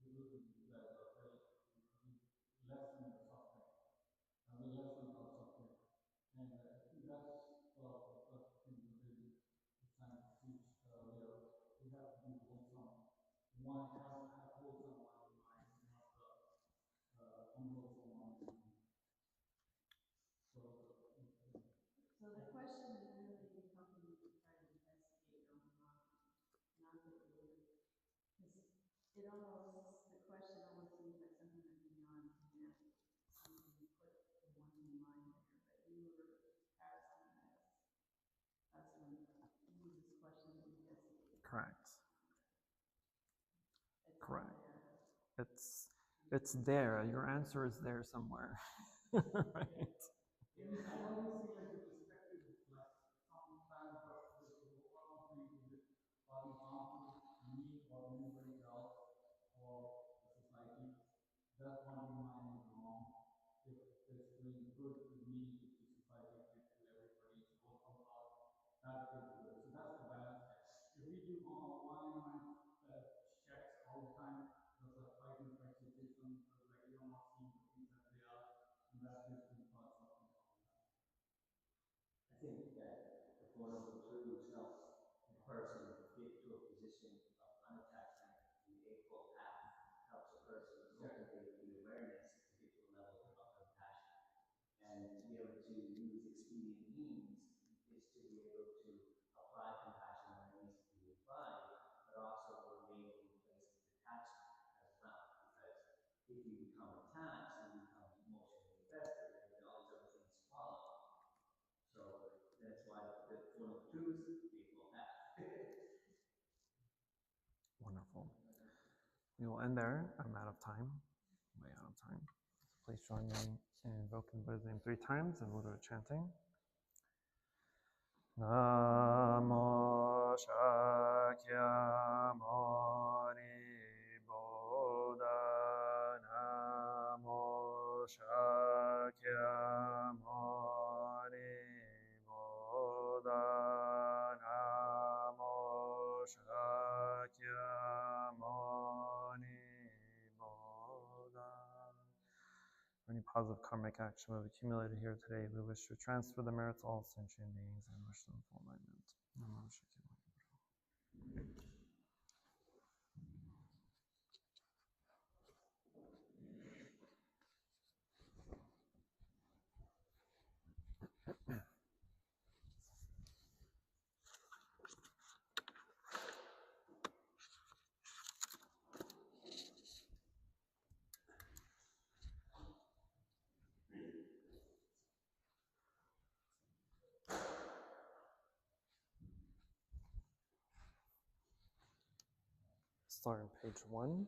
building that lessen the suffering, and the lessons of suffering. And I think that's the first thing the Buddhism is trying to teach. We have to be wholesome. One have wholesome one in mind, not the unwholesome one in mind. So the question is really helping you to try to investigate your own mind, not that you're, because it almost, the question almost seems like something that's beyond humanity. Something you put the one in mind there, but you were asking us when you use this question to investigate. Correct. It's Correct. There. It's there. Your answer is there somewhere. Right? yeah, I always see like the perspective, like sometimes what one of things is causing harm to me or anybody else or the society. That one in mind is wrong. If it's doing good to me, to the society, to everybody, to wholesome thought, that is good. So that's the balance. If we do one in mind checks all the time, there's like fight and fight situation, like you're not seeing the things as they are, and that is the cause suffering all the time. I think that the Four Noble Truths helps the person get to a position of unattachment. The Eightfold Path helps a person cultivate the awareness to get to a level of compassion. And to be able to use expedient means is to be able to apply compassion where it needs to be applied, but also remain in a place of detachment as well. Because if you become attached, you become emotionally invested, and all these other things follow. So that's why the Four Noble Truths, the Eightfold Path. Wonderful. We will end there. I'm out of time. Way out of time. Please join me in invoking Buddha's name 3 times and we'll do a chanting. Namo Shakyamuni Buddha. Namo Shakyamuni Buddha. Namo Shakyamuni Buddha. For any positive karmic action we've accumulated here today, we wish to transfer the merits to all sentient beings and wish them full enlightenment. Namo Shakyamuni Buddha. Start on page 1.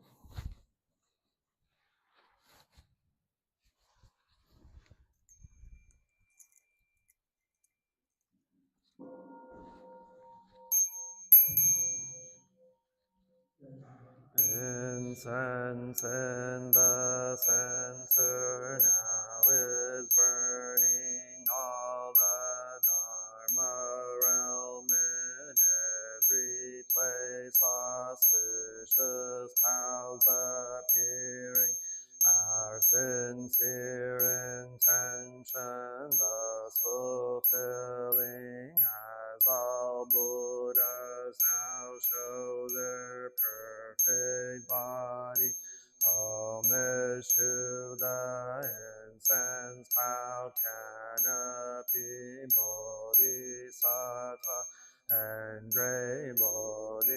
Incense in the censer now is burning, all the Dharma realm in every place, auspicious clouds appearing, our sincere intention thus fulfilling, as all Buddhas now show their perfect body. Homage to the incense cloud canopy, Bodhisattva and great bodhisattvas.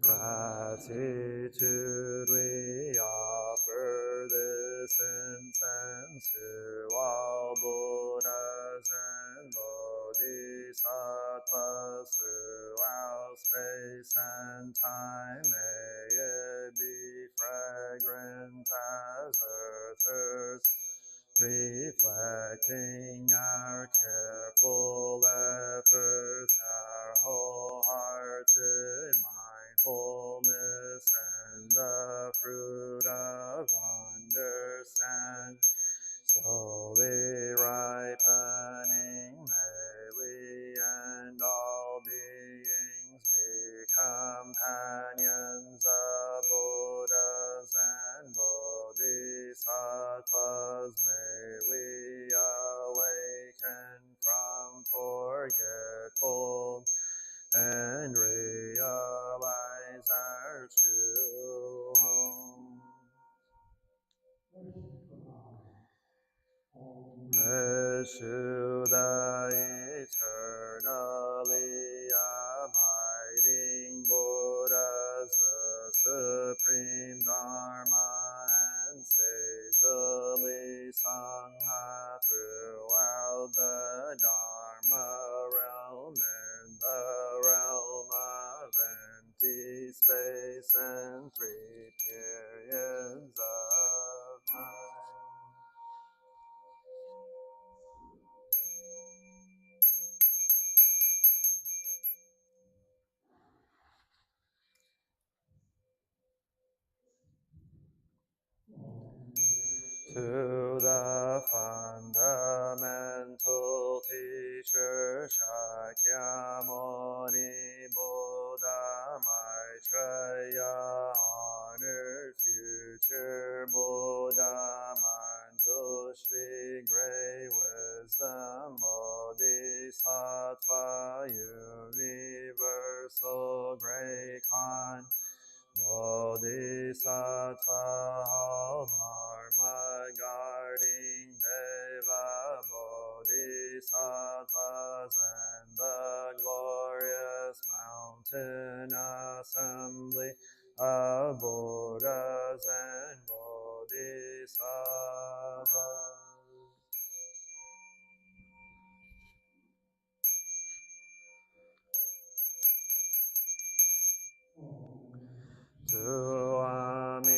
Gratitude we offer this incense to all Buddhas and Bodhisattvas throughout space and time. May it be fragrant as earth, reflecting our careful efforts, our wholehearted mindfulness, and the fruit of understanding. Slowly ripening, may we and all beings be companions of Buddhas and Bodhisattvas. May we awaken from forgetfulness and realize our true home. Eschew the eternally abiding Buddhas, the supreme Dharma and sagely Sangha throughout the Dharma realm and the realm of empty space and three periods of time. To the fundamental teacher Shakyamuni Buddha Maitreya, honored future Buddha Manjushri, great wisdom Bodhisattva, universal great Khan, Bodhisattva, all Dharma guarding Deva Bodhisattvas, and the glorious mountain assembly of Buddhas and Bodhisattvas. To Amitabha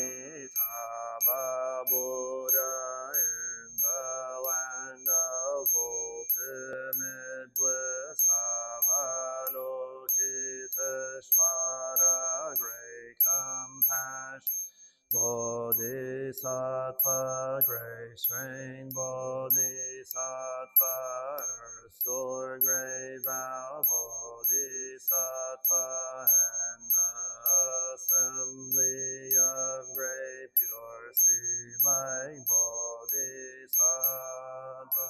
Buddha in the land of ultimate bliss, Avalokiteshvara, great compassion, Bodhisattva, great strength, Bodhisattva, restore great vow, Bodhisattva, and assembly of great pure sea like Bodhisattva.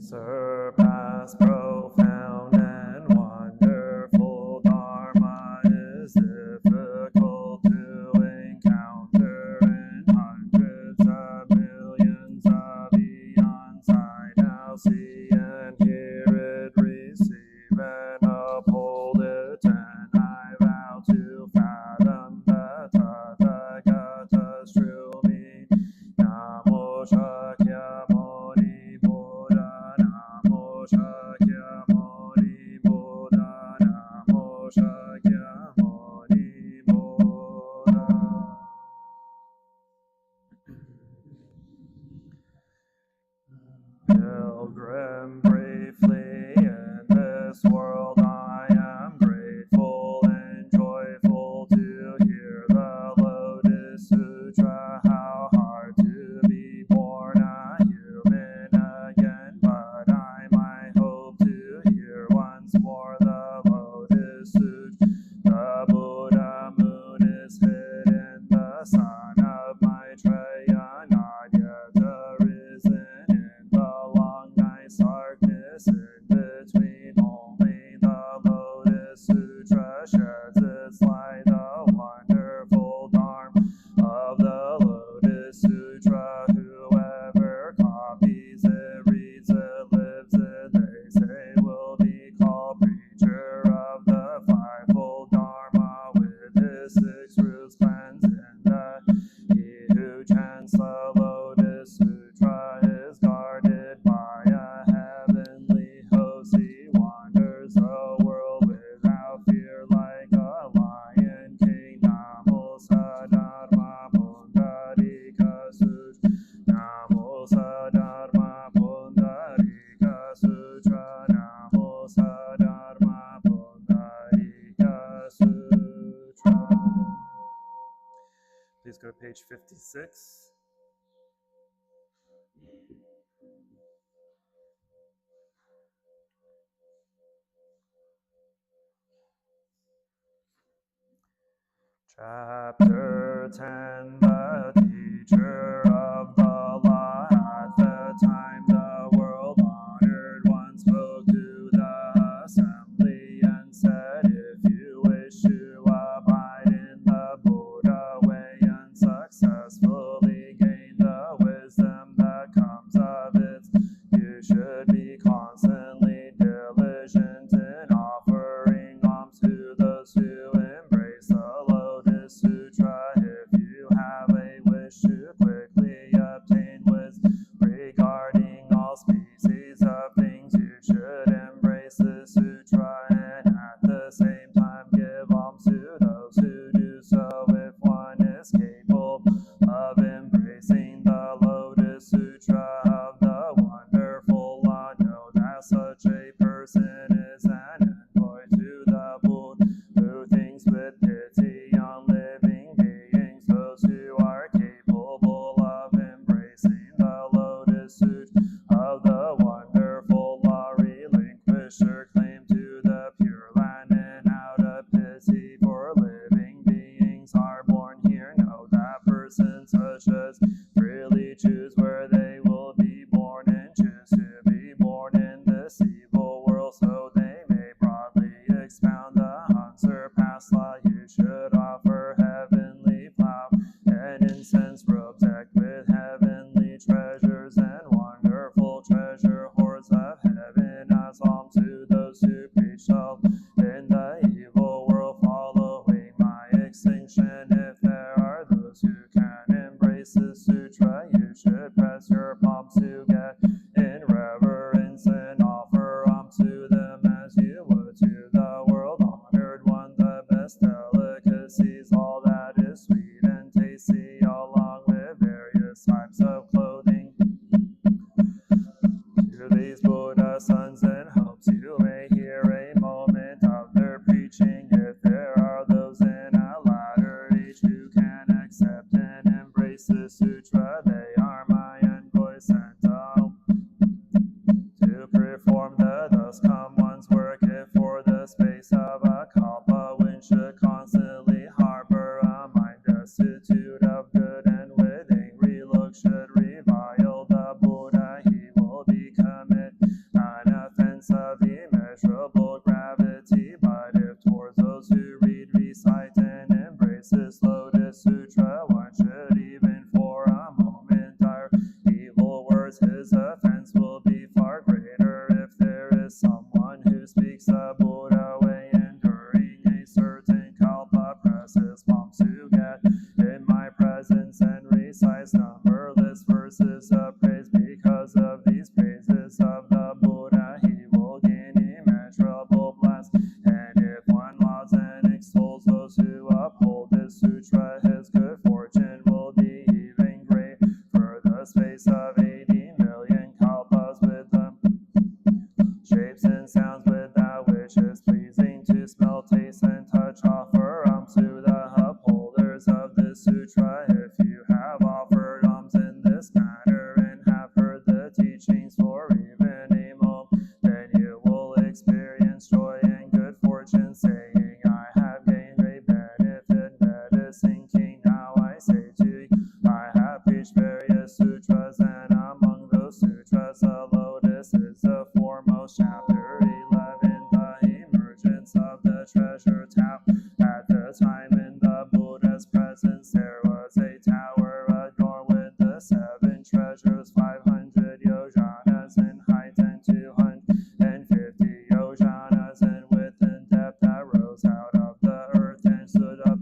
Surpass profound and wonderful Dharma is difficult to encounter in hundreds of millions of eons. I now see and hear it, receive and uphold it, and I vow to fathom the Tathagata's true meaning. Namo Shakyamuni lotus in between. Only the Lotus Sutra sheds its light, the wonderful Dharma of the Lotus Sutra. Whoever copies it, reads it, lives it, they say will be called preacher of the fivefold Dharma, with his 6 roots cleansed in that. He who chants the Lotus Sutra is guarded by a heavenly host. He wanders the world without fear like a lion king. Namo Sadharma Pundarika Sutra. Namo Sadharma Pundarika Sutra. Namo Sadharma Pundarika Sutra. Please go to page 56. Chapter 10. The teacher of the law. At the time the world-honored one spoke to the assembly and said, if you wish to abide in the Buddha way and successfully gain the wisdom that comes of it, you should be constantly diligent in offering alms to those who embrace the Lotus Sutra. If you have a wish to quickly obtain wisdom regarding all species of things, you should embrace the sutra and at the same time give alms to those who do so. If one is capable of embracing the Lotus Sutra of the wonderful law, know that such a person is an envoy to the Buddha, who thinks with pity on living beings. Those who are capable of embracing the Lotus Sutra of the wonderful law relinquish their claim to the Pure Land, and out of pity for living beings are born here. Know that persons such as freely choose where they will be born and choose to be born in this evil world, so they may broadly expound the unsurpassed law. You should offer heavenly flower and incense robes decked with heavenly treasures and wonderful treasure hoards of heaven as alms to those who preach love in the evil world, following my extinction. If there are those who can embrace the sutra, you should press your palms together in reverence and offer alms to them as you would to the world-honored one. The best delicacies, all that is sweet and tasty, along with various types of clothing. To these Buddha sons and hopes you may hear a moment of their preaching. If there are those in a latter age who can accept and embrace the sutra, they are my envoys sent out to perform the thus come one's work. If for the space of a kalpa one should constantly harbor a mind destitute of good and with angry look should revile the Buddha, he will be commit an offense of immeasurable gravity. But if towards those who read, recite, and embrace this Lotus Sutra one should even for a moment utter evil words, his offense will be far greater. If there is someone who speaks the Buddha way and during a certain kalpa presses palms together in my presence and recites numberless verses of praise, because of these praises of the Buddha he will gain immeasurable blessing. And if one lauds and extols those who uphold this sutra, his good fortune will be even great for the space of 80 million kalpas, with them shapes and sounds with that which is pleasing to smell, taste, and touch. Offer alms to the upholders of this sutra. If you have offered alms in this manner and have heard the teachings for even a moment, then you will experience joy and good fortune, saying, I have gained great benefit, medicine king. Now I say to you, I have preached various sutras, and among those sutras the Lotus is the foremost. Disciples, chapter 11, the emergence of the treasure Tao. At the time in the Buddha's presence, there was a tower adorned with the 7 treasures, 500 yojanas in height and 250 yojanas in width and depth, that rose out of the earth and stood up.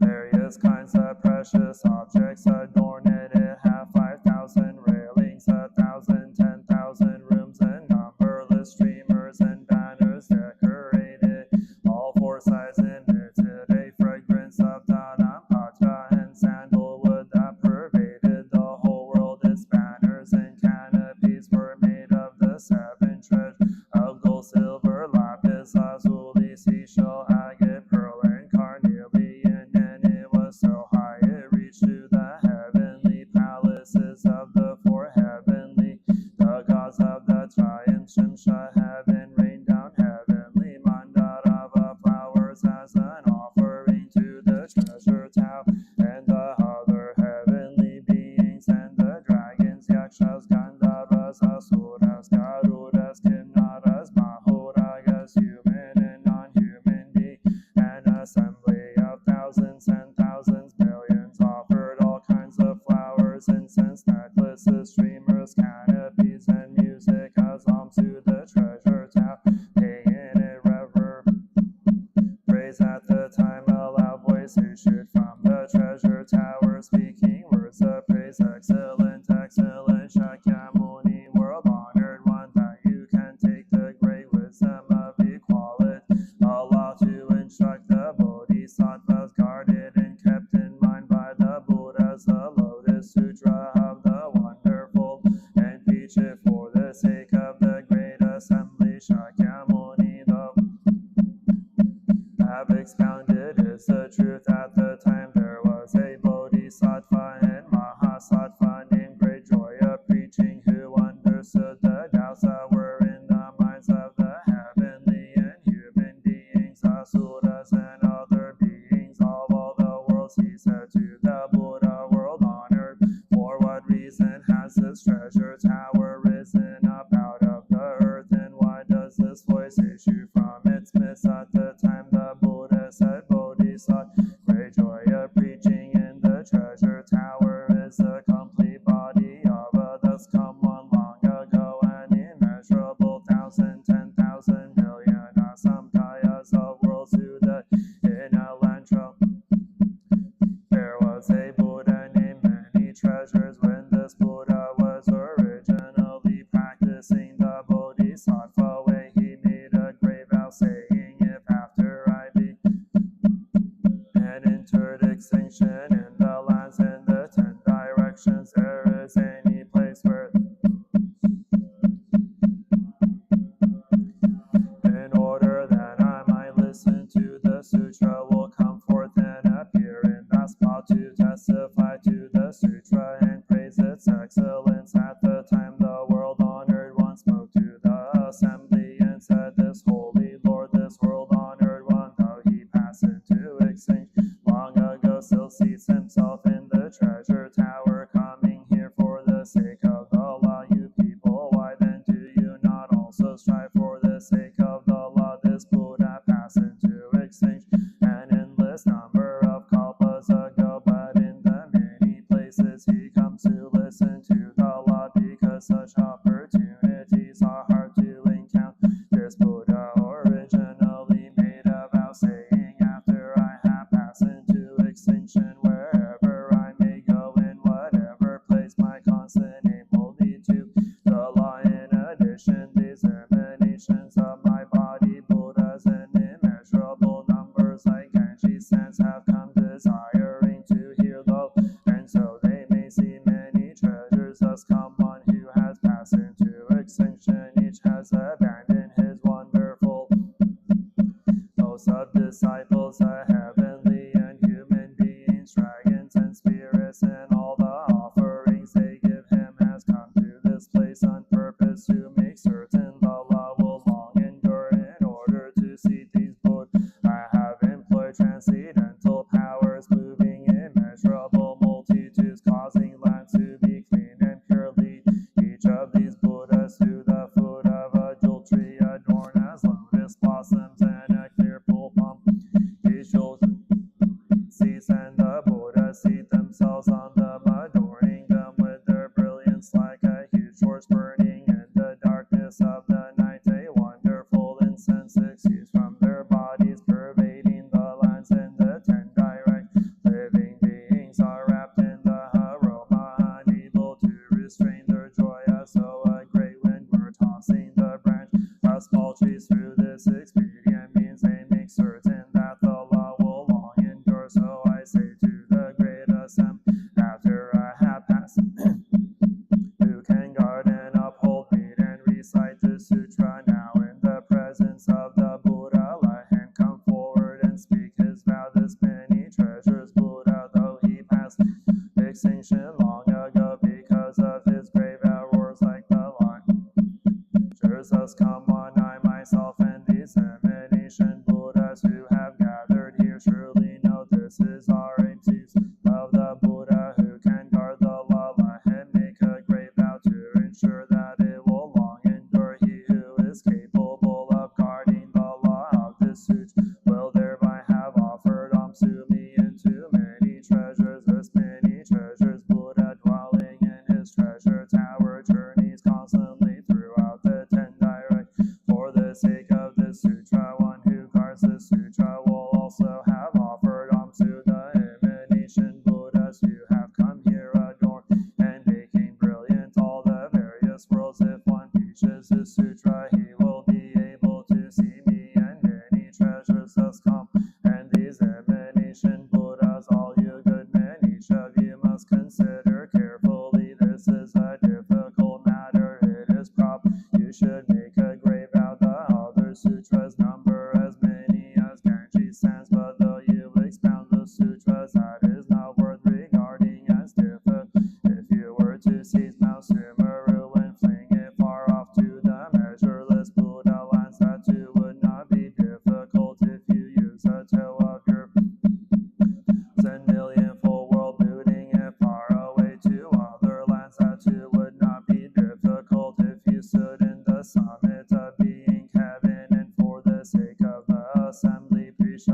Various kinds of precious objects adorned it. It had 5,000 railings, 1,000, 10,000 rooms, and numberless streamers and banners decorated. All 4 sides emitted a fragrance of Dhanapatra and sandalwood that pervaded the whole world. Its banners and canopies were made of the 7 treasures of gold, silver, lapis lazuli, seashell, agate, pearl, and carnelian. And it was so high it reached to the heavenly palaces of the 4 heavenly. The gods of the triumph Shimsha heaven rained down heavenly mandarava flowers as an offering to the treasure Tao. And the other heavenly beings and the dragons, yakshas, gandharvas, asuras, garudas, kinnaras, mahoragas, human and non-human beings, an assembly of thousands and thousands, millions, offered all kinds of flowers, incense, necklaces, streamers, canopies, and music as alms to the treasure Tao, paying it reverence. Praise at the time a loud voice issued from the treasure tower, speaking words of praise. Excellent, excellent, Shakyamuni, world-honored one, that you can take the great wisdom of equality. Allow to instruct the bodhisattvas, guarded and kept in mind by the Buddhas, the Lotus Sutra of the wonderful, and teach it for the sake of the great assembly. Shakyamuni, have expounded is the truth. At the time there was a bodhisattva and mahasattva named Great Joya, preaching, who understood the doubts that were in the minds of the heavenly and human beings, asuras and other beings of all the worlds. He said to the Buddha, world honored, for what reason has this treasure tower risen up out of the earth, and why does this voice issue from its midst? At the time the Buddha said, Bodhisattva, great joy of preaching in the treasure tower is the complete body of a thus come one long ago, an immeasurable 1,000, 10,000 million asamkayas of worlds to the Inalantra. There was a Buddha named Many Treasures. When this Buddha was originally practicing the Bodhisattva way, he made a great vow, saying, if after I be and entered extinction in the lands in the 10 directions, there is any place where in order that I might listen to the sutra, will come forth and appear in that spot to testify to the sutra and praise its excellence. At the time the world-honored one spoke to the assembly and said, this holy Lord, this world-honored one, though he passed into extinction long ago, still seats himself in the treasure tower, coming here for the sake of the law. You people, why then do you not also strive for the sake of the law? This Buddha passed into extinction an endless number of kalpas ago, but in the many places he comes to listen to the law, because such opportunities are hard to encounter. This Buddha originally made a vow, saying, after I have passed into extinction, wherever I may go, in whatever place, my constant aim will be to the law. In addition, these emanations of my body, Buddhas in immeasurable numbers, like Ganges sands, have come desiring to hear the, and so they may see many treasures. Thus come one who has passed into extinction, each has abandoned his wonderful host of disciples, the heavenly and human beings, dragons and spirits, and all the offerings they give him has come to this place on purpose to make certain the law will long endure. In order to seat these Buddhas, I have employed transcendental powers, moving immeasurable multitudes, causing lands to be clean and purely. Each of these Buddhas to the foot stillness of the night, a wonderful incense exudes from their bodies, pervading the lands in the 10 direct. Living beings are wrapped in the aroma, unable to restrain their joy, as though a great wind were tossing the branch of small trees. Through this expedient means they make certain that the law will long endure. So I say to the great assembly, after I have passed, who can guard and uphold, read and recite the sutra now in the presence of the Buddha? Let him come forward and speak his vow. This many treasures Buddha, though he passed extinction long ago, because of his grave roars like the lion. Thus come on, I myself and these emanation Buddhas who have gathered here surely know this is our aim, to love the Buddha who can guard the law. Let him make a great vow to ensure that it will long endure. He who is capable of guarding the law of this sutra will thereby have offered alms to me into many treasures. This many treasures Buddha, dwelling in his treasure tower, journeys constantly throughout the 10 direct. For the sake of this sutra, one who guards this sutra will also have offered alms to the emanation Buddhas who have come here adorned and making brilliant all the various worlds. If one teaches this sutra, he will be able to see me, and many treasures thus come. And these emanation Buddhas, all you good men, each of you must consider carefully. This is a difficult matter, it is proper you should make a great vow. The other sutras number as many as Ganges sands, but though you expound the sutras, that is not worth regarding as difficult. If you were to seize Mount Sumeru and fling it far off to the measureless Buddha lands, that too would not be difficult. If you use a toe of your 10 millionfold world, booting it far away to other lands, that too would not be difficult. If you stood in the summit of being heaven, and for the sake of the assembly preach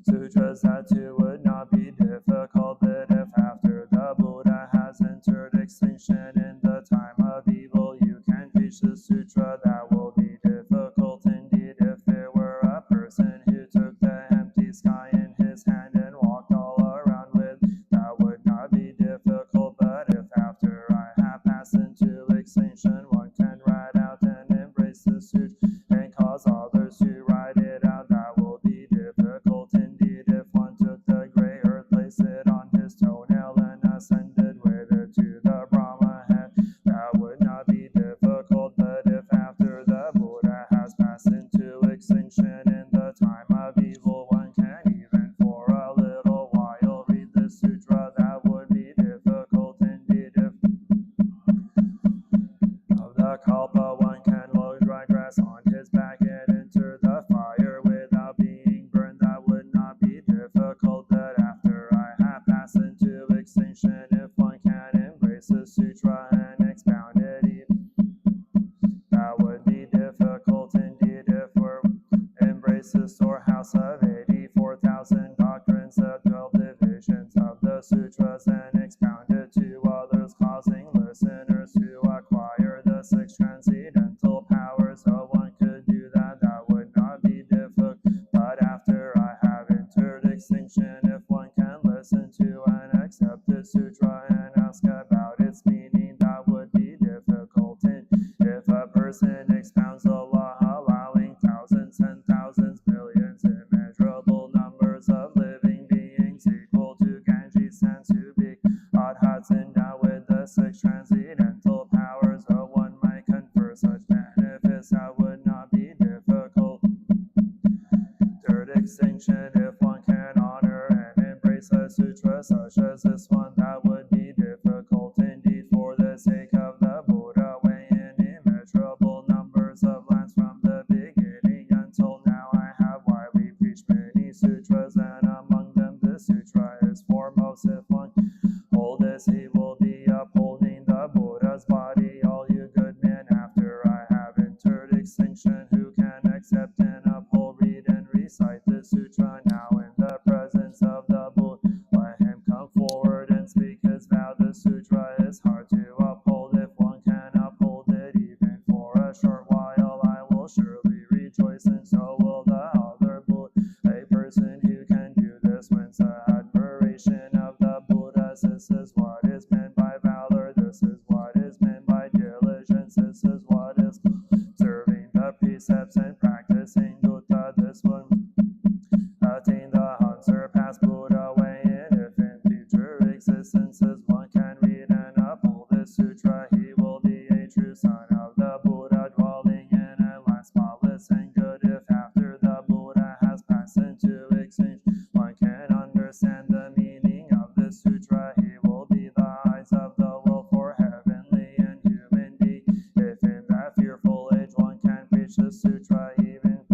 sutras, that too would not be difficult. But if after the Buddha has entered extinction in the time of evil, you can preach the sutra, that will be difficult indeed. If there were a person who took the empty sky in his hand and walked all around with, that would not be difficult. But if after I have passed into extinction, one can ride out and embrace the sutra and cause others to ride it out, that will be difficult indeed. If one took the gray earth, placed it on his toenail, and ascended with it to the Brahma head, that would not be difficult. But if after the Buddha has passed into extinction in the time of evil, one can even for a little while read the sutra, that would be difficult indeed. If of the kalpa one can load dry grass on his back and enter the fire without being burned, that would not be difficult. But after I have passed into extinction, if one can embrace the sutra and expound it, that would be difficult indeed. If we embrace the storehouse of 84,000 doctrines, the 12 divisions of the sutras, and expound it to others, causing listeners to acquire the 6 transcendental powers, so one could do that, that would not be difficult. But after I have entered extinction, if one can listen to and accept the sutra and ask about its meaning, that would be difficult. And if a person expounds the law, allowing thousands and thousands, millions, immeasurable numbers of living beings equal to Ganges sands, to be arhats endowed with the 6 transcendental powers, so one might confer such benefits, that would not be difficult. Third extinction, if one can honor and embrace a sutra such as this one, that would be difficult indeed. For the sake of the Buddha, weighing immeasurable numbers of lands precepts and practicing Dutta, this one attain the unsurpassed Buddha way. And if in future existences one can read and uphold this sutra, he will be a true son of the Buddha, dwelling in a land spotless and good. If after the Buddha has passed into extinction, one can understand the meaning of this sutra, he will be the eyes of the world for heavenly and human being. If in that fearful age one can preach the sutra, even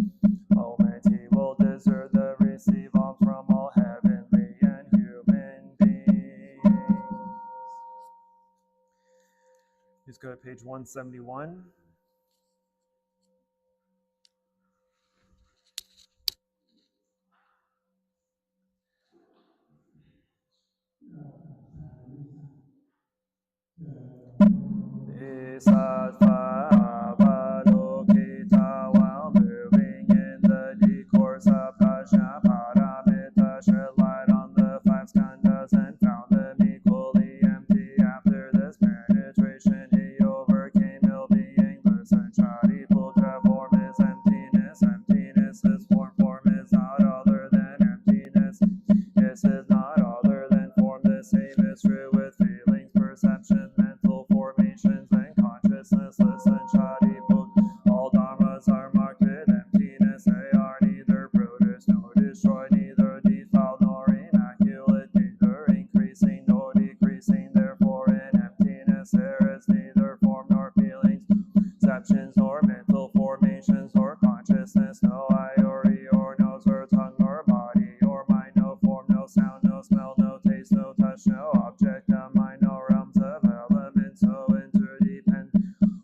moment he will deserve the receive alms from all heavenly and human beings. Please go to page 171. Sattva Avalokita, while moving in the discourse of Prajna Paramita, shed light on the five skandhas and found them equally empty. After this penetration, he overcame ill being. Listen, Shariputra, form is emptiness. Emptiness is form. Form is not other than emptiness. This is not other than form. The same is true with feelings, perception, mental formations, and consciousness. Listen, Shariputra, all dharmas are marked with emptiness. They are neither produced nor destroyed, neither defiled nor immaculate, neither increasing nor decreasing. Therefore, in emptiness there is neither form nor feelings, perceptions nor mental formations or consciousness, no eye or ear or nose or tongue or body or mind, no form, no sound, no smell, no taste, no touch, no object of mind, no realms of elements, no interdependent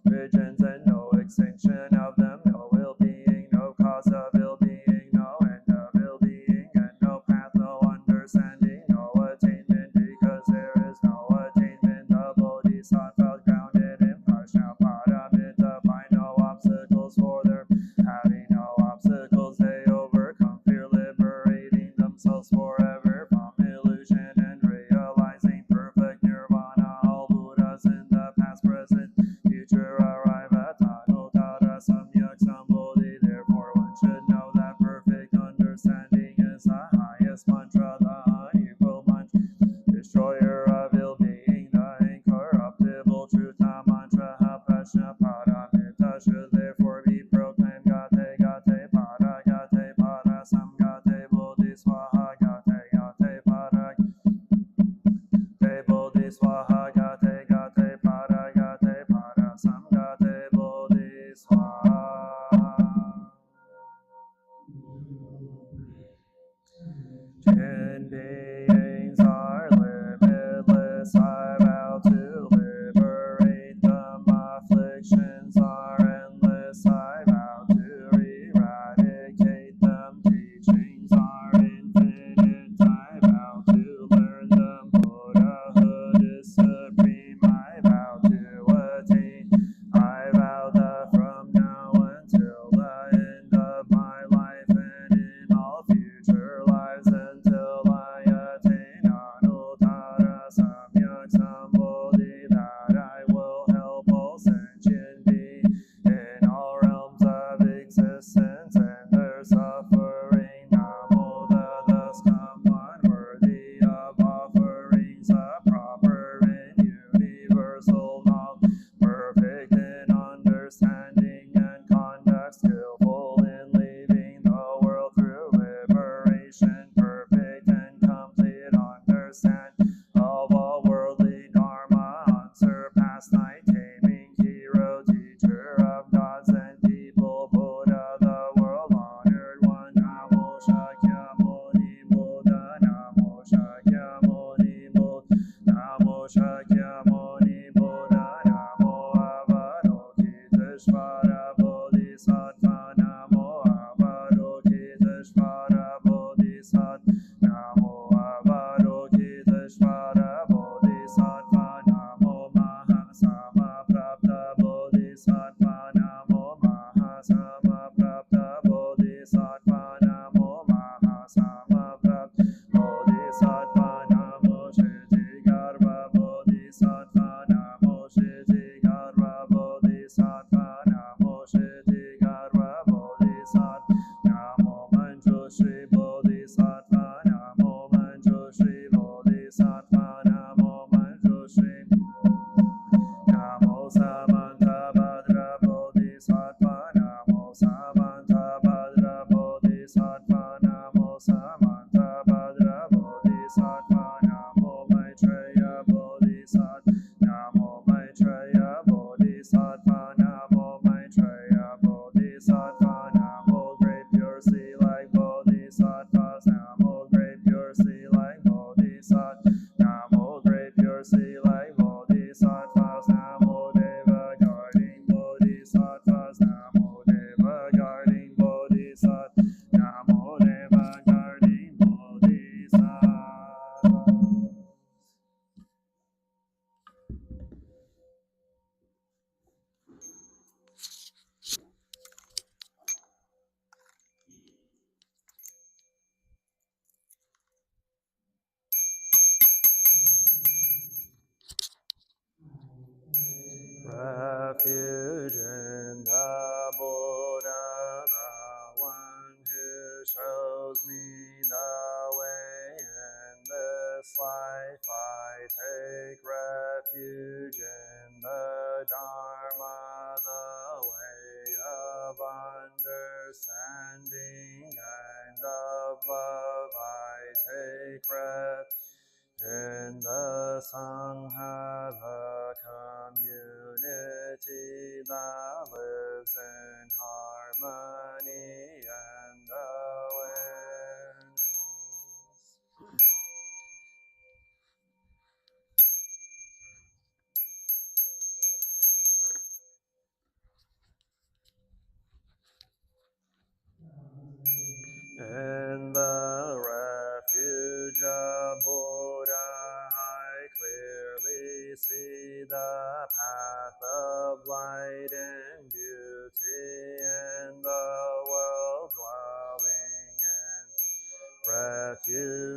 regions, and no extinction of them, no ill-being, no cause of ill-being, no end of ill-being, and no path, no understanding, no attainment, because there is no attainment. The Bodhisattva grounded in Prajna Paramita find no obstacles for their having no obstacles. They overcome fear, liberating themselves forever from illusion and realizing perfect nirvana. All Buddhas in the past, present, future arrive at Anuttara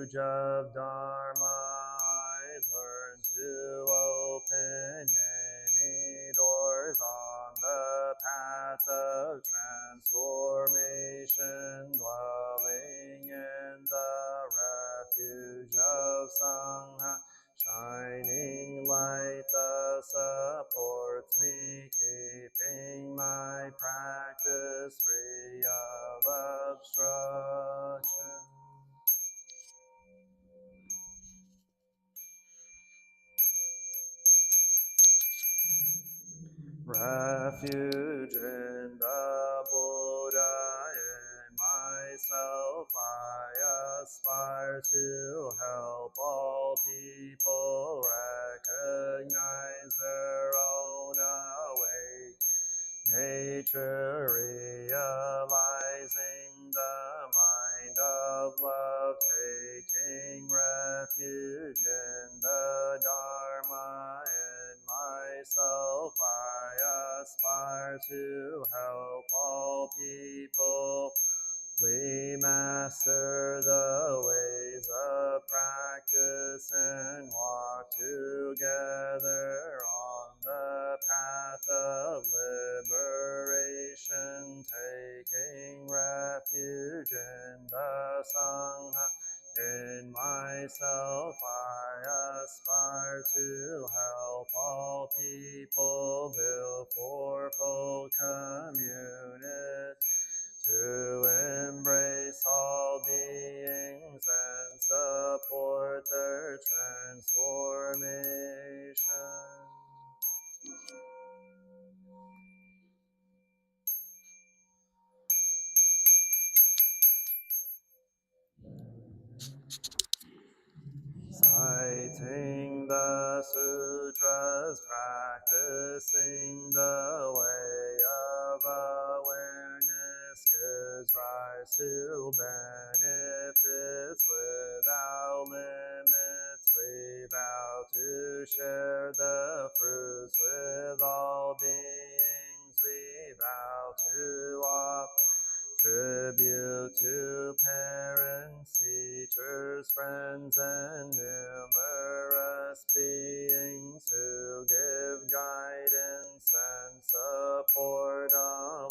refuge of Dharma, I learned to open many doors on the path of transformation, dwelling in the refuge of Sangha. Shining light that supports me, keeping my practice free of obstruction. Refuge in the Buddha, in myself I aspire to help all people recognize their own awake nature, realizing the mind of love, taking refuge in the Dharma. In myself I aspire to help all people master the ways of practice and walk together on the path of liberation, taking refuge in the Sangha. In myself I aspire to help all people build fourfold community, to embrace all beings and support their transformation. Citing the sutras, practicing the way of awareness, gives rise to benefits without limits. We vow to share the fruits with all beings. We vow to offer tribute to parents, teachers, friends, and numerous beings who give guidance and support among